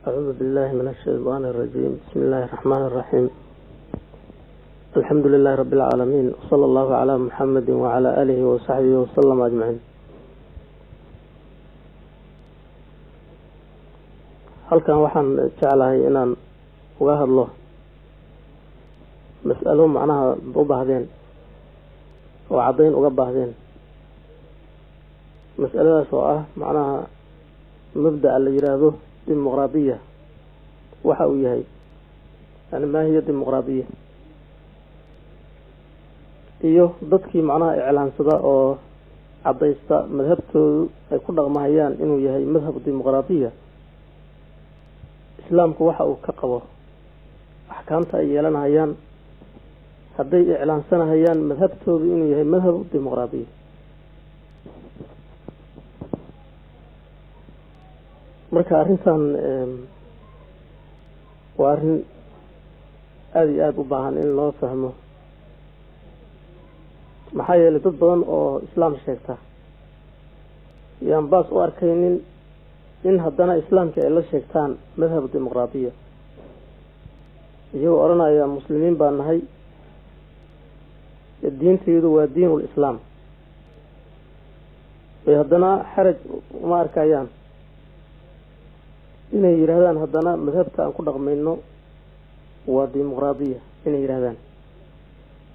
أعوذ بالله من الشيطان الرجيم. بسم الله الرحمن الرحيم. الحمد لله رب العالمين، وصلى الله على محمد وعلى آله وصحبه وسلم أجمعين. halkan waxaan jeclahay inaan uga hadlo mas'alo macnaha u baahdeen oo cadayn uga baahdeen mas'aladaas oo ah macnaha mabda la yiraahdo dimuqraadiya waxa uu yahay ma hiya dimuqraadiya iyo dadkii macnaha iclaansada oo cadaysta madhabtoodu ay ku dhaqmayaan inuu yahay madhab dimuqraadiya islaamku waxa uu ka qabo axkaamta ay yeelanayaan hadday iclaansanayaan madhabtoodu inuu yahay madhab dimuqraadiya. marka arrintan waa arrin aada iyo aada u baahan in loo fahmo, maxaa yeelay dad badan oo islaam sheegta yaan baas u arkaynin in haddana islaamka ay la sheegtaan madhab dimuqraadiya, iyagoo odhanaya muslimiin baa nahay, diintaydu waa diinul islaam, bay haddana xaraj uma arkayaan inay yidhaahdaan haddana madhabta aan ku dhaqmayno waa dimuqraadiya inay yidhahdaan,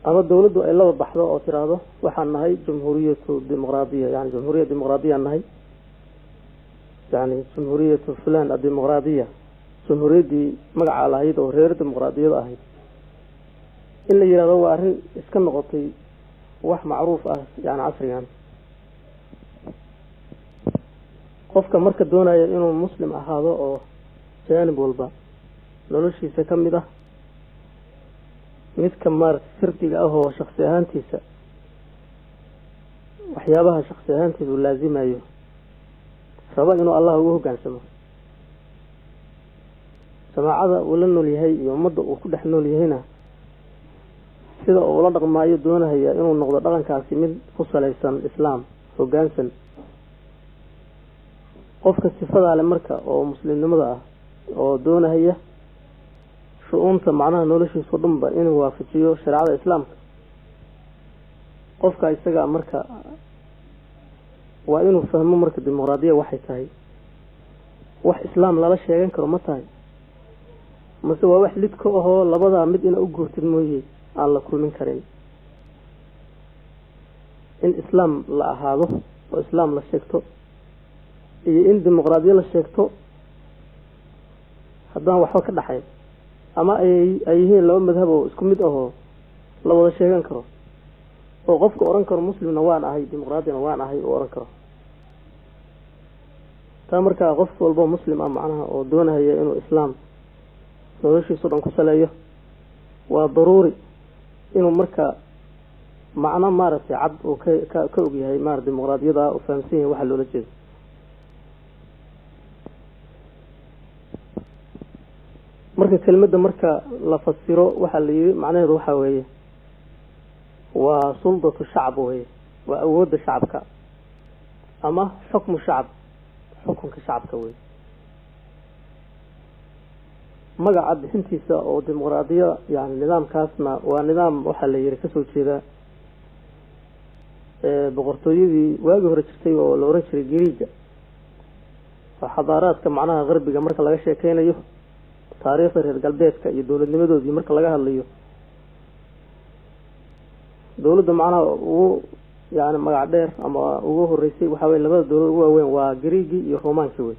ama dawladdu ay laba baxdo oo tiraahdo waxaan nahay jumhuuriyatu dimuqraadiya, yani jumhuuriya dimuqraadiya nahay, yani jumhuuriyatu fulan adimuqraadiya, jumhuuriyaddii magaca lahayd oo reer dimuqraadiyada ahayd, in la yidhahdo waa arrin iska noqotay wax macruuf ah yani casrigan. qofka marka doonaya inuu muslim ahaado oo jaanib walba noloshiisa ka mid ah, midka maaragtay sirdiga ah oo shaksi ahaantiisa waxyaabaha shaksi ahaantiisa uu laazimayo raba inuu allah ugu hoggaansamo, jamaacada uu la nool yahay iyo ummadda uu ku dhex nool yahayna sida uu la dhaqmaayo doonahaya inuu noqdo dhaqankaasi mid ku salaysan islaam hoggaansan. qofka sifadaa le marka oo muslimnimada ah oo doonahaya shu-uunta macnaha noloshiisu dhanba inuu waafajiyo shareecada islaamka, qofka isaga marka waa inuu fahmo marka dimuqraadiya waxay tahay, wax islaam lala sheegan karo ma tahay, mase waa wax lid ka ahoo labadaa mid ina u guurtid mooye aan la kulmin karin. in islaam la ahaado oo islaam la sheegto iyo in dimuqraadiya la sheegto haddaan waxba ka dhaxayn, ama ay yihiin laba madhab oo isku mid ahoo la wada sheegan karo, oo qofka odhan karo muslimna waan ahay dimuqraadina waan ahay oo odhan karo. taa markaa qof walbo muslim ah macnaha oo doonahaya inuu islaam noloshiisu dhan ku saleeyo waa daruuri inuu marka macno maaragtay cad uu ka og yahay maarata dimuqraadiyada u fahamsan yahay waxa loola jeedo. marka kelmadda marka la fasiro waxaa la yidhi macnaheedu waxaa weeye waa suldatu shacb weye, waa awoodda shacabka ama xukmu shacab, xukunka shacabka weye. magaca bixintiisa oo dimuqraadiya yani nidaamkaasna waa nidaam waxaa la yidhi kasoo jeeda boqortooyadii waagii hore jirtay oo la oran jiray giriiga, oo xadaaraadka macnaha qarbiga marka laga sheekeynayo taariikhda reer galbeedka iyo dowladnimadoodii marka laga hadlayo, dowladda macnaha ugu yani magac dheer ama ugu horeysay waxaa weye labada dowlad ugu waaweyn waa giriigii iyo romaankii wey.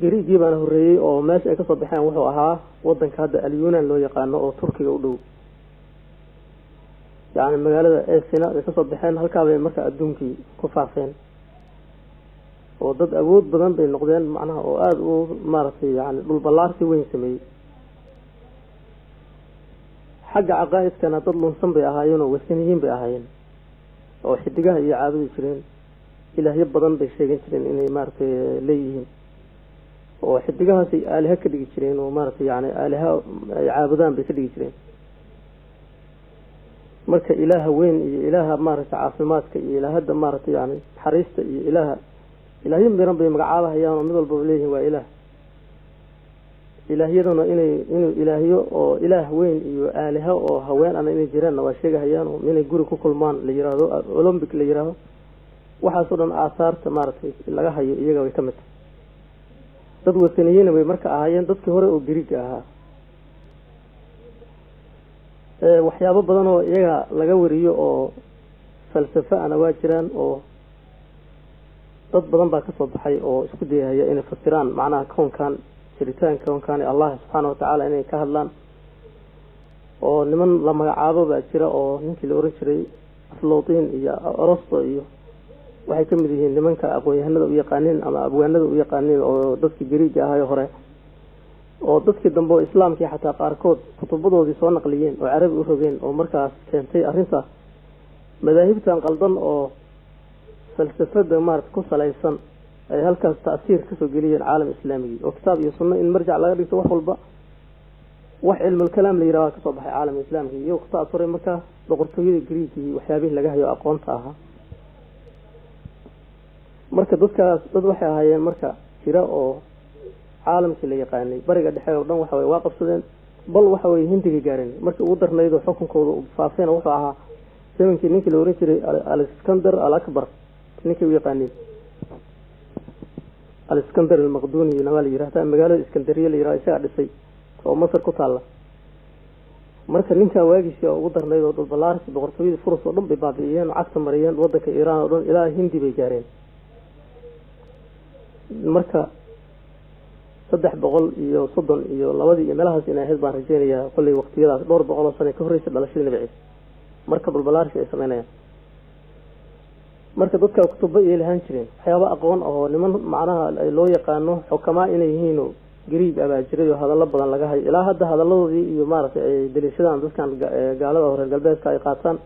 giriigii baana horeeyey oo meesha ay kasoo baxeen wuxuu ahaa wadanka hadda alyunan loo yaqaano oo turkiga u dhow, yani magaalada esina ay kasoo baxeen, halkaabay marka adduunkii ku faafeen oo dad awood badan bay noqdeen macnaha oo aada u maaragtay yani dhul ballaarsi weyn sameeyey. xagga caqaa'idkana dad lunsan bay ahaayeen oo wasaniyiin bay ahaayeen oo xidigaha iyo caabudi jireen, ilaahyo badan bay sheegan jireen inay maaragtay leeyihiin, oo xidigahaasay aaliha ka dhigi jireen oo maaragtay yani aaliha ay caabudaan bay ka dhigi jireen. marka ilaaha weyn iyo ilaaha maaragtay caafimaadka iyo ilaahada maaragtay yani naxariista iyo ilaaha ilaahyo miran bay magacaabahayaan oo mid walba leeyihiin waa ilaah ilaahyaduna inuu ilaahyo oo ilaah weyn iyo aaliha oo haween ana inay jiraanna waa sheegahayaan oo inay guri ku kulmaan la yiraahdo olympic la yiraahdo waxaasoo dhan aasaarta maaragtay laga hayo iyaga way ka mid tahay dad wataniyiin way marka ahaayeen dadkii hore oo Giriig ahaa waxyaabo badan oo iyaga laga wariyo oo falsafa ana waa jiraan oo dad badan baa ka soo baxay oo isku dayaya inay fasiraan macnaha koonkan jiritaanka koonkan Allah subhanahu wa ta'ala inay ka hadlaan oo niman la magacaabo baa jira oo ninkii la oran jiray Aflootiin iyo Arasto iyo waxay ka mid yihiin nimanka aqoon-yahanada u yaqaaneen ama abwaanada u yaqaaneen oo dadkii Giriig ahaa hore oo dadkii dambe islaamkii xataa qaarkood kutubadoodii soo naqliyeen oo Carabi u rogeen oo markaas keentay arrinta madaahibtan qaldan oo falsafada maarta ku salaysan ay halkaas taasiir ka soo geliyeen caalam islaami oo kitaab iyo sunno in marjac laga dhigto wax walba wax cilmi kalaam la yiraahdo ka soo baxay caalam islaami iyo ku taasuray marka boqortooyada Giriig iyo waxyaabihi laga hayo aqoonta ahaa marka dadkaas dad waxay ahaayeen marka jira oo caalamkii la yaqaanay bariga dhexe oo dhan waxa way waaqabsadeen bal waxa way hindiga gaareen marka ugu darnaydo xukunkooda faafeen wuxuu ahaa zamankii ninkii la oran jiray Al-Iskandar Al-Akbar ninkii u yaqaanay Al-Iskandar al-Maqduni nawal yiraahdaa magaalada Iskandariya la yiraahdo isaga dhisay oo Masar ku taala marka ninka waagiisii ugu darnaydo dad balaarsi boqortooyada Furus oo dhan bay baabi'iyeen oo cagta mariyeen wadanka Iiraan oo dhan ilaa Hindi bay gaareen marka 330 iyo labadii iyo meelahaas inay ahayd baan rajeynayaa kulli waqtiyadaas dhowr boqol oo sano ka horeysay dhalashadii Nabi Ciise marka balbalaarsi ay sameynayaan marka dadka kutuba ay lahaan jireen waxyaabo aqoon oo niman macnaha loo yaqaano xukamaa inay yihiin Giriig aba jiray oo hadallo badan laga hayo ilaa hadda hadaladoodii iyo maaragtay ay daliishadaan dadkan gaalada hore galbeedka ay qaataan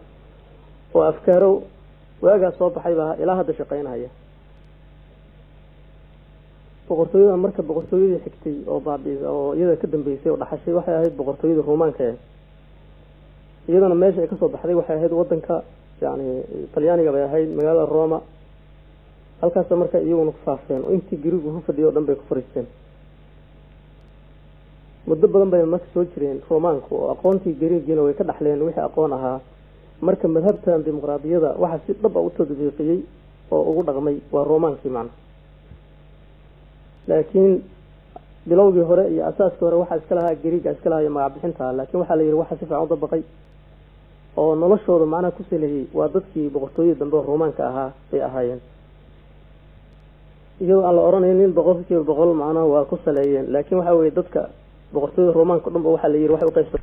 oo afkaaro waaga soo baxay baa ilaa hadda shaqeynaya boqortooyada marka boqortooyadii xigtay oo baabiis oo iyada ka dambeysay oo dhaxashay waxay ahayd boqortooyada Roomaanka iyadana meesha ay ka soo baxday waxay ahayd wadanka yaani Talyaaniga bay ahayd magaalada Roma halkaas marka iyaguna ku faafeen oo intii Giriig u fadhiyo dhan bay ku fariisteen muddo badan bay marka soo jireen Roomaanku oo aqoontii Giriigina way ka dhaxleen wixii aqoon ahaa marka madhabtan dimuqraadiyada waxa si dhab ah u tadbiiqiyay oo ugu dhaqmay waa Roomaankii macna laakiin bilowgii hore iyo asaaskii hore waxa iska lahaa Giriig iska lahaa magac bixinta laakiin waxa la yiri waxa si fiican u dabaqay oo noloshooda macna ku saleeyay waa dadkii boqortooyada dambe Roomaanka ahaa ay ahaayeen iyadoo aan la oranaynin boqolkiiba boqol macna waa ku saleeyeen laakiin waxa weeye dadka boqortooyada Roomaanka dhanba waxa la yiri waxa u qaybsan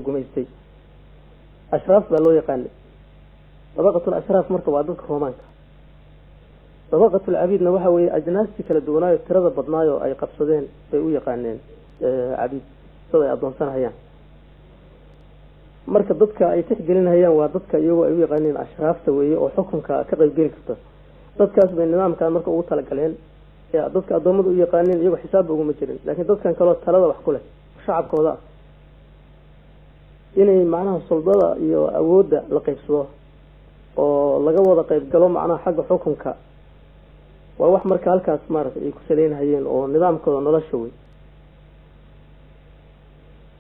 gumaystay ashraaf baa loo yaqaan dabaqatul ashraaf marka waa dadka Roomaanka dabaqatul abiidna waxa weeye ajnaasti kala duwanaayo tirada badnaayo ay qabsadeen bay u yaqaaneen abiid sida ay adoonsanayaan marka dadka ay tixgelinayaan waa dadka iyagoo ay u yaqaaneen ashraafta weeye oo xukunka ka qayb gali karta dadkaas bay nidaamkan marka ugu tala galeen dadka adoomada u yaqaaneen iyagoo xisaab ugu ma jirin laakiin dadkan kale talada wax ku leh shacabkooda inay macnaha soldada iyo awoodda la qaybsado oo laga wada qayb galo macnaha xagga xukunka waa wax marka halkaas maaragtay ay ku saleynayeen oo nidaamkooda nolosha way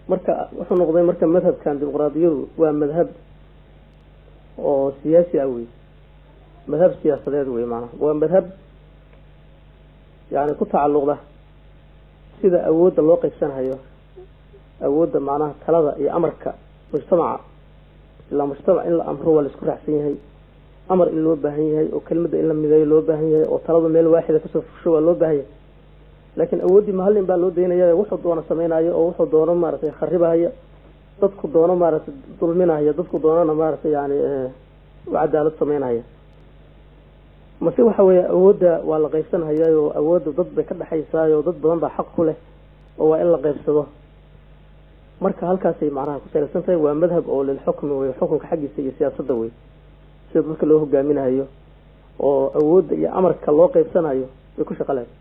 marka wuxuu noqday marka madhabkan dimuqraadiyadu waa madhab oo siyaasi ah way madhab siyaasadeed way macnaha waa madhab yaani ku tacalluqda sida awoodda loo qaybsanayo awoodda macnaha talada iyo amarka mujtamaca ila mujtamac in la amro wala isku raacsan yahay amar in loo baahan yahay oo kelmadda in la mideeyo loo baahan yahay oo talada meel waaxida ka soo fusho waa loo baahan yahay laakiin awoodii mahallin baa loo deynaya wuxuu doono sameeynaayo oo wuxuu doono maaragtay kharibaya dadku doono maaragtay dulminaya dadku doonana maaragtay yaani cadaalad sameeynaya mase waxa weeye awoodda waa la qaybsanayaa oo awoodda dad bay ka dhaxaysaa oo dad badan baa xaq ku leh oo waa in la qaybsado marka halkaas ay macnaha ku salaysan tahay waa madhab oo lil xukm way xukunka xaqiisa iyo siyaasadda way sida dadka loo hogaaminayo oo awoodda iyo amarka loo qaybsanayo way ku shaqalayaan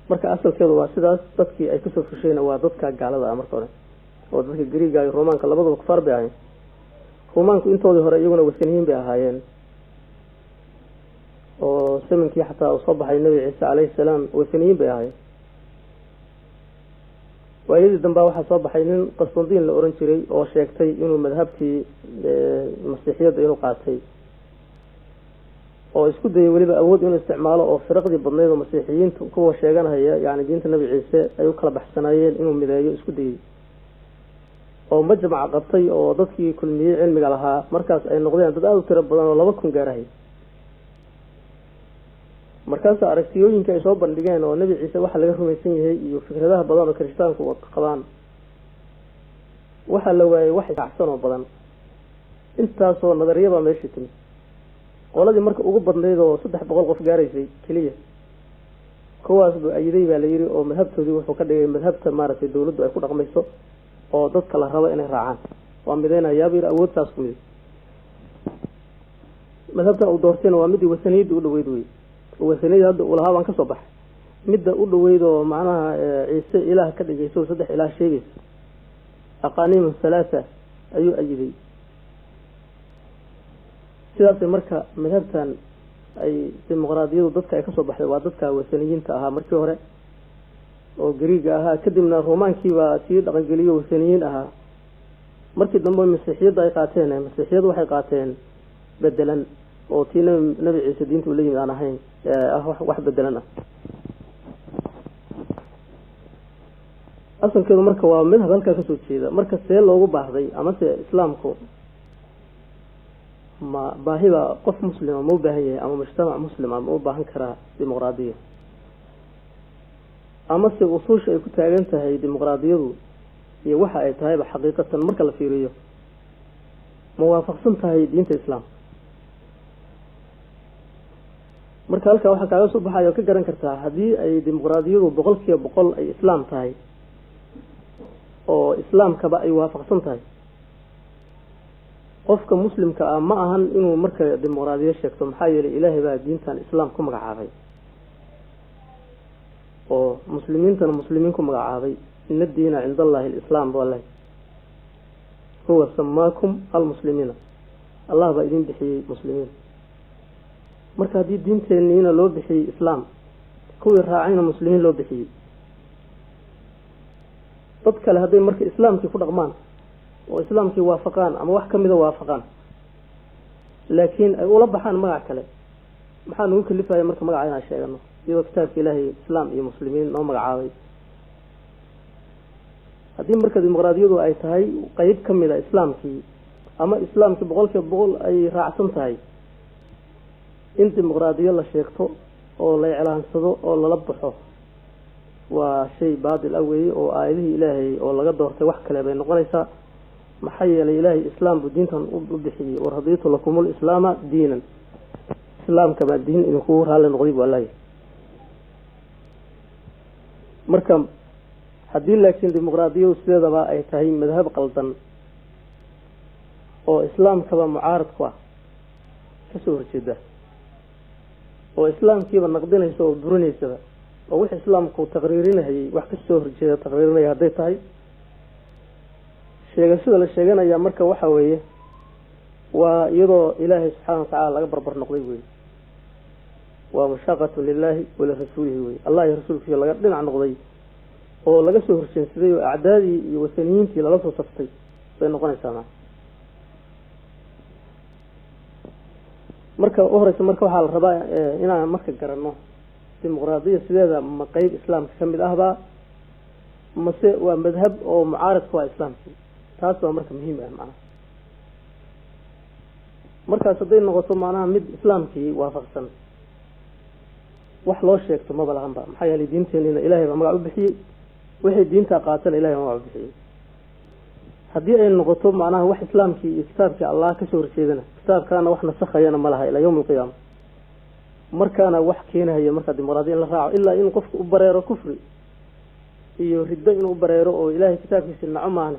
marka asalkeedu waa sidaas dadkii ay kasoo fushayna waa dadka gaalada ah marka hore oo dadka Greega iyo Roomaanka labadaba kufaar bay ahaayeen Roomaanku intoodii hore iyaguna wasaniyiin bay ahaayeen oo samankii xataa uu soo baxay Nabi Ciise alayhi salaam wasaniyiin bay ahaayeen waayadii dambe waxaa soo baxay nin Qasdandiin la oran jiray oo sheegtay inuu madhabtii masiixiyadda inuu qaatay oo isku dayay waliba awood inuu isticmaalo oo firqadii badneed oo masiixiyiinta kuwa sheeganaya yaani diinta Nabi Ciise ay u kala baxsanayeen inuu mideeyo isku dayay oo majmac qabtay oo dadkii kulmiyay cilmiga lahaa markaas ay noqdeen dad aad u tiro badan oo 2,000 gaaray markaas aragtiyooyinka ay soo bandhigeen oo Nabi Ciise waxa laga rumaysan yahay iyo fikradaha badan oo Kirishtaanku qabaan waxa la waayay wax xaqsan oo badan intaas oo nadariyada meeshii timid qoladii marka ugu badneed oo 300 qof gaaraysay kaliya kuwaas buu ayiday baa la yiri oo madhabtoodii wuxuu ka dhigay madhabta maaragtay dawladdu ay ku dhaqmayso oo dadka la rabo inay raacaan waa mideenayaa bir awoodtaas ku mid madhabta uu doortayna waa mid wasaniyada u dhaweyd way wasaniyada hadda uu lahaa waan ka soo baxay midda u dhaweyd oo macnaha Ciise ilaah ka dhigayso 3 ilaah sheegayso aqaaniim 3 ayuu ayiday sidaas marka madhabtan ay dimuqraadiyadu dadka ay ka soo baxday waa dadka wasaniyiinta ahaa markii hore oo Greega ahaa kadibna Roomaankii baa sii dhaqan geliyo wasaniyiin ahaa markii dambe masiixiyadda ay qaateen masiixiyadu waxay qaateen bedelan oo tiina Nabi Ciise diintu la yimid aan ahayn wax bedelan asalkeedu marka waa madhab halka ka soo jeeda marka see loogu baahday ama se islaamku ma baahida qof muslim ma u baahan yahay ama mujtamac muslim ma u baahan karaa dimuqraadiyo ama se usuusha ay ku taagan tahay dimuqraadiyadu iyo waxa ay tahay xaqiiqatan marka la fiiriyo muwaafaqsan tahay diinta islaamka marka halka waxa kaaga soo baxayo ka garan kartaa hadii ay dimuqraadiyadu 100% ay islaam tahay oo islaamka ba ay waafaqsan tahay qofka muslimka ah ma ahan inuu marka dimuqraadiyo sheegto maxaa yeelay ilaahay baa diintan islaam ku magacaabay oo muslimiintana muslimiin ku magacaabay inna diina cinda Allahi al-islaam wallahi huwa samaakum al-muslimiina Allah baa idin bixiyay muslimiin marka hadii diinteena loo bixiyay islaam kuwii raacayna muslimiin loo bixiyay dad kale haday marka islaamkii ku dhaqmaan oo islaamkii waafaqaan ama wax kamida waafaqaan laakiin ay ula baxaan magac kale maxaa nugu kalifaaya marka magaca inaan sheegano iyadoo kitaabka Ilaahay islaam iyo muslimiin noo magacaabay hadii marka dimuqraadiyadu ay tahay qayb kamida islaamkii ama islaamkii 100% ay raacsan tahay in dimuqraadiyo la sheegto oo la iclaansado oo la baxo waa shay baadil awey oo aayadii Ilaahay oo laga doortay wax kale bay noqonaysaa maxay yeelay Ilaahay islaam bu diintan u bixiyay oo radiitu lakumul islaama diinan islaamka ba diin idinku raali noqday wallahi marka hadii laakiin dimuqraadiyadu sideedaba ay tahay madhab qaldan oo islaamka ba mucaarad ku ah ka soo horjeeda oo islaamkiiba naqdinayso oo burinaysa oo wix islaamku taqriirinahay wax ka soo horjeeda taqriirinaya haday tahay sheegashada la sheeganaya marka waxa weeye waa iyadoo Ilaahay subhanahu wa ta'ala laga barbar noqday weey waa mushaqatu lillahi wa rasuulihi weey Allah iyo rasuulkiisa laga dhinac noqday oo laga soo horjeeday oo acdaadii iyo wasaniyiintii laga soo saftay bay noqonaysaa marka horeysa marka waxa la rabaa inaan marka garanno dimuqraadiyo sideeda ma qayb islaamka kamid ahba mase waa madhab oo mucaarad ku ah islaamka taas waa marka muhiim ah macna markaas haday noqoto macnaha mid islaamkii waafaqsan wax loo sheegto ma balahanba maxaa yeelay diinteena Ilaahay baa magac u bixiyay wixii diinta qaatan Ilaahay magac u bixiyay hadii ay noqoto macnaha wax islaamkii iyo kitaabka Allah ka soo horjeedana kitaabkaana wax nasakhayana ma laha ilaa yawm al-qiyaam markaana wax keenaya marka dimuqraadiyo la raaco ilaa in qofku u bareero kufri iyo ridda inuu bareero oo Ilaahay kitaabkiisa nacumaana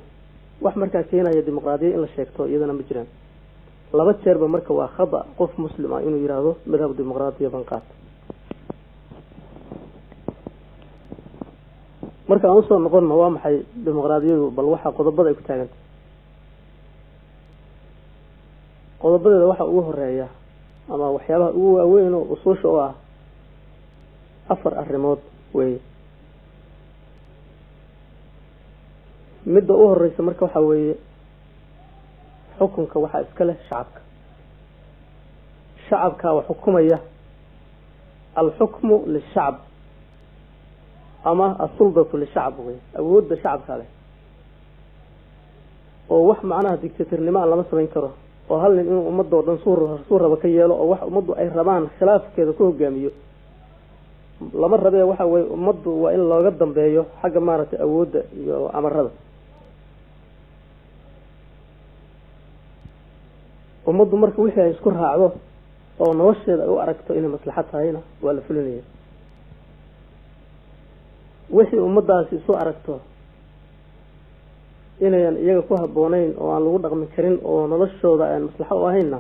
wax marka keenaya dimuqraadiyo in la sheegto iyadana ma jiraan laba jeerba marka waa khada qof muslim ah inuu yiraahdo madhab dimuqraadiyo ban qaat marka aan usoo noqonno waa maxay dimuqraadiyadu bal waxa qodobada ay ku taagantay qodobadeeda waxa ugu horeeya ama waxyaabaha ugu waaweyn oo usuusha u ah 4 arrimood way midda u horeysa marka waxa weeye xukunka waxa iska leh shacabka wax xukumaya الحكم للشعب أما السلطة للشعب أود الشعب هذا ووح معناها ديكتاتور لما الله مثلا ينكره وهل إنه أمضوا ودن صورة بكياله أو وح أمضوا أي رمان خلاف كذا كله جاميو لمر بيه وح أمضوا وإلا قدم بيه حاجة مارة أود أمر هذا أمضوا مركب وحي يذكرها عضو oo nolosheeda ay u aragto inay maslaxad tahayna waa la fulinaya wixii ummadaasi soo aragto inayaan iyaga ku haboonayn oo aan lagu dhaqmi karin oo noloshooda aan maslaxad u ahayna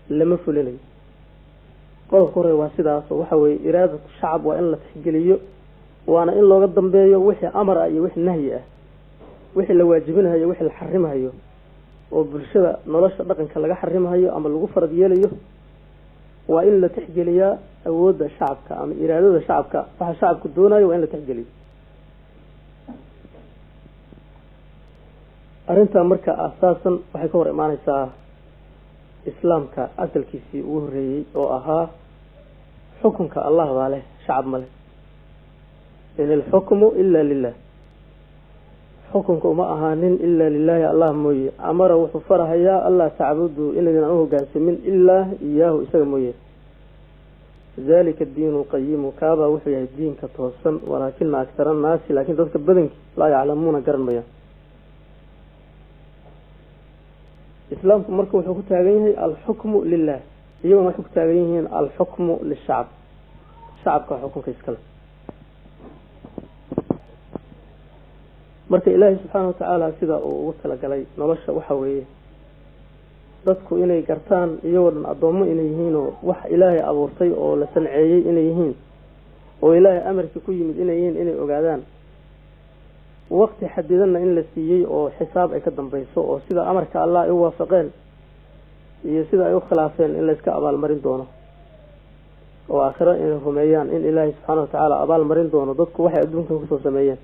lama fulinayo qodobka hore waa sidaas oo waxa weeye iraadada shacab waa in la tixgeliyo waana in looga dambeeyo wixii amar ah iyo wixii nahyi ah wixii la waajibinayo wixii la xarimayo oo bulshada nolosha dhaqanka laga xarimayo ama lagu farad yeelayo waa in la tixgeliyaa awoodda shacabka ama iraadada shacabka waxa shacabku doonayo waa in la tixgeliyo arinta marka asaasan waxay ka hor imaanaysaa islaamka asalkiisii ugu horeeyay oo ahaa xukunka Allah baa leh shacab ma leh in al-hukmu illa lillah xukunku ma ahaanin illa lillahi Allah mooye amara wuxuu farahayaa Allah tacbudu inayna u hoggaansamin illa iyaahu isaga mooye ذلك الدين القيم كابا وحي الدين كتوسن ولكن أكثر الناس لكن ذلك بدنك لا يعلمون قرن بيان إسلام مركب وحكو تاغيه الحكم لله يوم وحكو تاغيه الحكم للشعب شعب كحكم كيسكال مركب إلهي سبحانه وتعالى سيدا وصل قلي نلش وحويه dadku inay gartaan iyagoo adoomo inay yihiin oo wax Ilaahay abuurtay oo la sanceeyay inay yihiin oo Ilaahay amarka ku yimid inay yihiin inay ogaadaan waqti xadidan in la siiyay oo xisaab ay ka dambayso oo sida amarka Allah ay waafaqeen iyo sida ay u khilaafeen in la iska abaal marin doono oo aakhira in rumeeyaan in Ilaahay subhanahu wa ta'ala abaal marin doono dadku waxay adduunka ku soo sameeyeen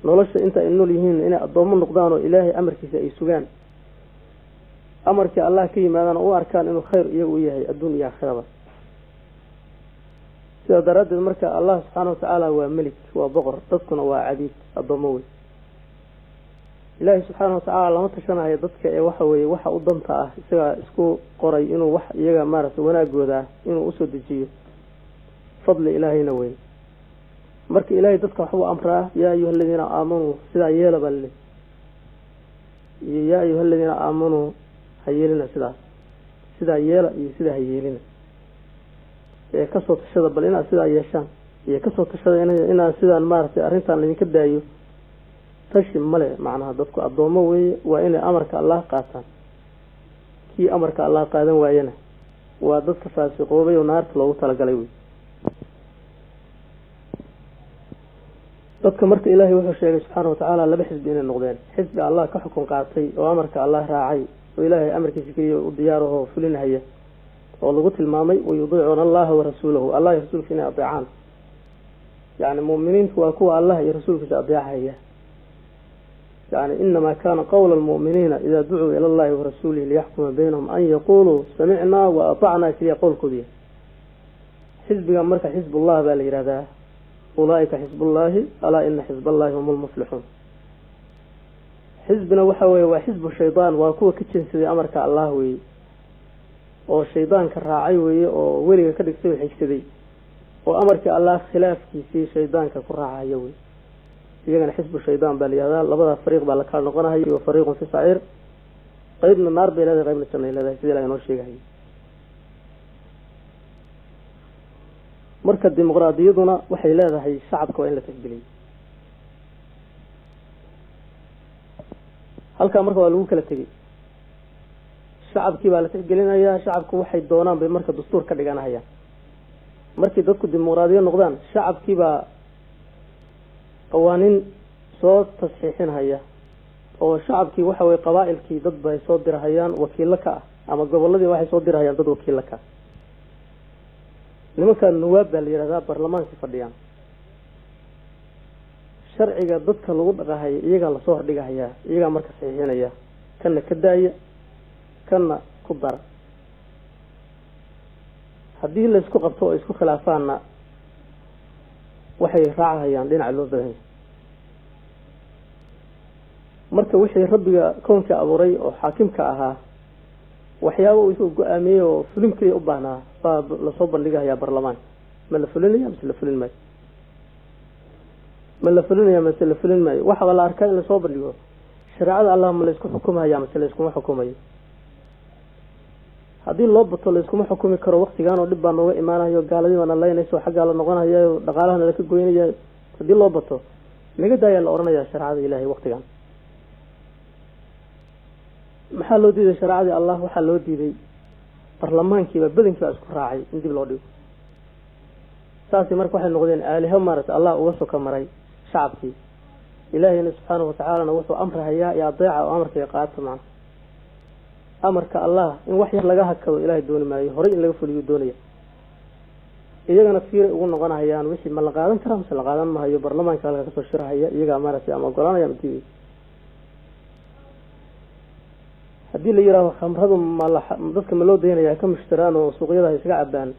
nolosha inta ay nool yihiin inay adoomo noqdaan oo Ilaahay amarkiisa ay sugaan أمرك الله كيما أنا وأركان إنه خير يويه الدنيا خيرا سيدرد المرك الله سبحانه وتعالى وملك وبقر تسكن وعديد الضموي إلهي سبحانه وتعالى لما تشنا هي ضدك وحوي وح قدمتها سوى اسكو قري إنه وح يجا مارس وناجو ذا إنه أسود الجيل فضل إلهي نوين مرك إلهي ضدك وحو أمره يا أيها الذين آمنوا سيدا يلا بل يا أيها الذين آمنوا هيلنا سدا يلا سدا هيلنا كسو تشدا بل إنا سدا يشان كسو تشدا إنا سدا المارس أرنتان لين كدايو تشي ملء معناها ضدك الضوموي وإن أمرك الله قاتان كي أمرك الله قادم وينه وضدك فاسقوبي ونار لو تلقليوي ضدك مرك إلهي وحو شيء سبحانه وتعالى لبحث بين النقدين حسب الله كحكم قاطي وأمرك الله راعي وإلهي أمرك سكي ودياره فلين هيا والله قلت المامي ويضيعون الله ورسوله الله يرسول فينا أطيعان يعني مؤمنين فواكوا الله يرسول في أطيعها هيا يعني إنما كان قول المؤمنين إذا دعوا إلى الله ورسوله ليحكم بينهم أن يقولوا سمعنا وأطعنا كي يقول كذي حزب أمرك حزب الله بالإرادة أولئك حزب الله ألا إن حزب الله هم المفلحون حزبنا وحوي وحزب الشيطان وكوا كتشن سيدي أمرك الله وي أو الشيطان كراعي وي أو ولي كدك سوي حكسدي وأمرك الله خلاف كيسي شيطان كراعي وي يجينا حزب الشيطان باليدا لبدا فريق بالكار نقنا هي وفريق في السعير قيدنا النار بلا غير الجنة إلى سيدي لا ينور شيء هي مركز ديمقراطيتنا وحي لا هي الشعب كوين لا تسجلي halka marka waa lagu kala tagay shacabkii baa la tixgelinayaa shacabku waxay doonaan bay marka dastuur ka dhiganayaan markii dadku dimuqraadiyo noqdaan shacabkii baa قوانين صوت تصحيحين هيا oo shacabkii waxa way qabaa'ilkii dad bay soo dirahayaan wakiil ka ah ama goboladii waxay soo dirahayaan dad wakiil ka ah nimanka nuwaab baa la yiraahdaa baarlamaanka fadhiyaan sharciga dadka lagu dhaqahay iyaga la soo hordhigaya iyaga marka saxiixinaya kana ka daaya kana ku dar hadii la isku qabto oo isku khilaafaana waxay raacayaan dhinaca loo baahan marka wixii rabbiga koonka abuuray oo xaakimka ahaa waxyaabo uu go'aamiyay oo fulinkii u baahnaa baa la soo bandhigayaa baarlamaanka ma la fulinaya mise la fulin maayo ma la fulinaya mise la fulin maayo waxa la arkay in la soo bandhigo shariicada Allah ma la isku xukumayaa mise la isku xukumayo hadii loo bato la isku xukumi karo waqtigan oo dib baa nooga imaanayo gaaladii wana leeynayso xagga la noqonayo dhaqaalaha la ka goynaya hadii loo bato naga daaya la oranayaa shariicada Ilaahay waqtigan maxaa loo diiday shariicada Allah waxa loo diiday baarlamaankiiba badankiiba isku raacay in dib loo dhigo saasi marka waxay noqdeen aalaha maarta Allah uga soo kamaray shacabkii Ilaahay subhanahu wa ta'ala wuxuu amrayaa ya adeeca oo amarka qaata macna amarka Allah in wax yar laga hakado Ilaahay dooni maayo hore in laga fuliyo doonaya iyagana fiir ugu noqonayaan wixii ma la qaadan karaa mise la qaadan maayo baarlamaanka halka ka soo shirahaya iyaga maarta ama golanaya mid hadii la yiraahdo khamradu dadka ma loo deynaya ka mushtaraan oo suuqyada isaga cabaan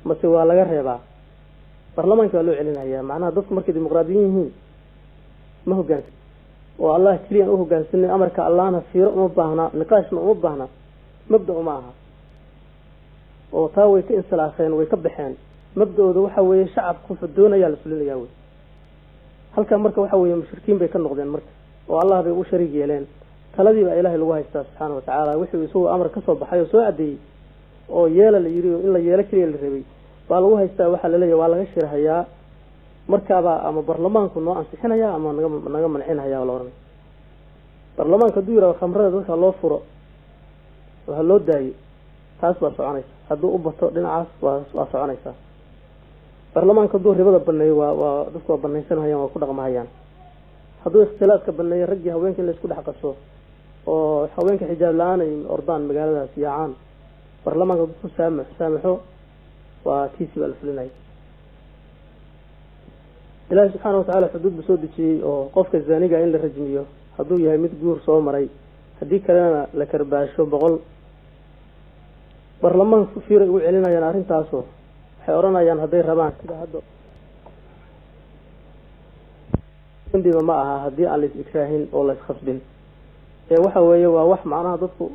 mase waa laga reebaa baarlamaanka loo celinaya macnaha dadku markay dimuqraadiyiin yihiin ma hoggaansan oo Allah kaliya uu hoggaansan amarka Allahna fiiro uma baahna niqaashna uma baahna mabda uma aha oo taa way ka insilaafeen way ka baxeen mabdooda waxa weeye shacabku doonaya la fulinaya way halka marka waxa weeye mushrikiin bay ka noqdeen marka oo Allah bay u shariig yeeleen taladii baa Ilaahay lagu haystaa subhanahu wa ta'ala wixii uu amar ka soo baxay oo soo cadeeyay oo yeela la yiri in la yeelo kaliya la rabay baa lagu haystaa waxa la leeyahay waa laga shirahayaa markaaba ama baarlamaanku noo ansixinaya ama naga mancinaya wala oran baarlamaanka duura khamrada dadka loo furo waxa loo daayay taas waa soconaysa haduu u bato dhinacaas waa soconaysa baarlamaanka duu ribada baneey waa dadku banaysanayaan waa ku dhaqmayaan haduu ikhtilaafka baneey ragii haweenka la isku dhaxqaso oo haweenka xijaab la'aan ay ordaan magaaladaas yaacaan baarlamaanka ku saamaxo waa tiisi wal fulinay Ilaahay subhanahu wa ta'ala xuduud soo dejiyay oo qofka zaaniga in la rajmiyo haduu yahay mid guur soo maray hadii kalena la karbaasho 100 baarlamaanku fiiray u celinayaan arintaas waxay oranayaan haday rabaan sida hadda indiba ma aha hadii aan la ikraahin oo la iskhasbin ee waxa weeye waa wax macnaha dadku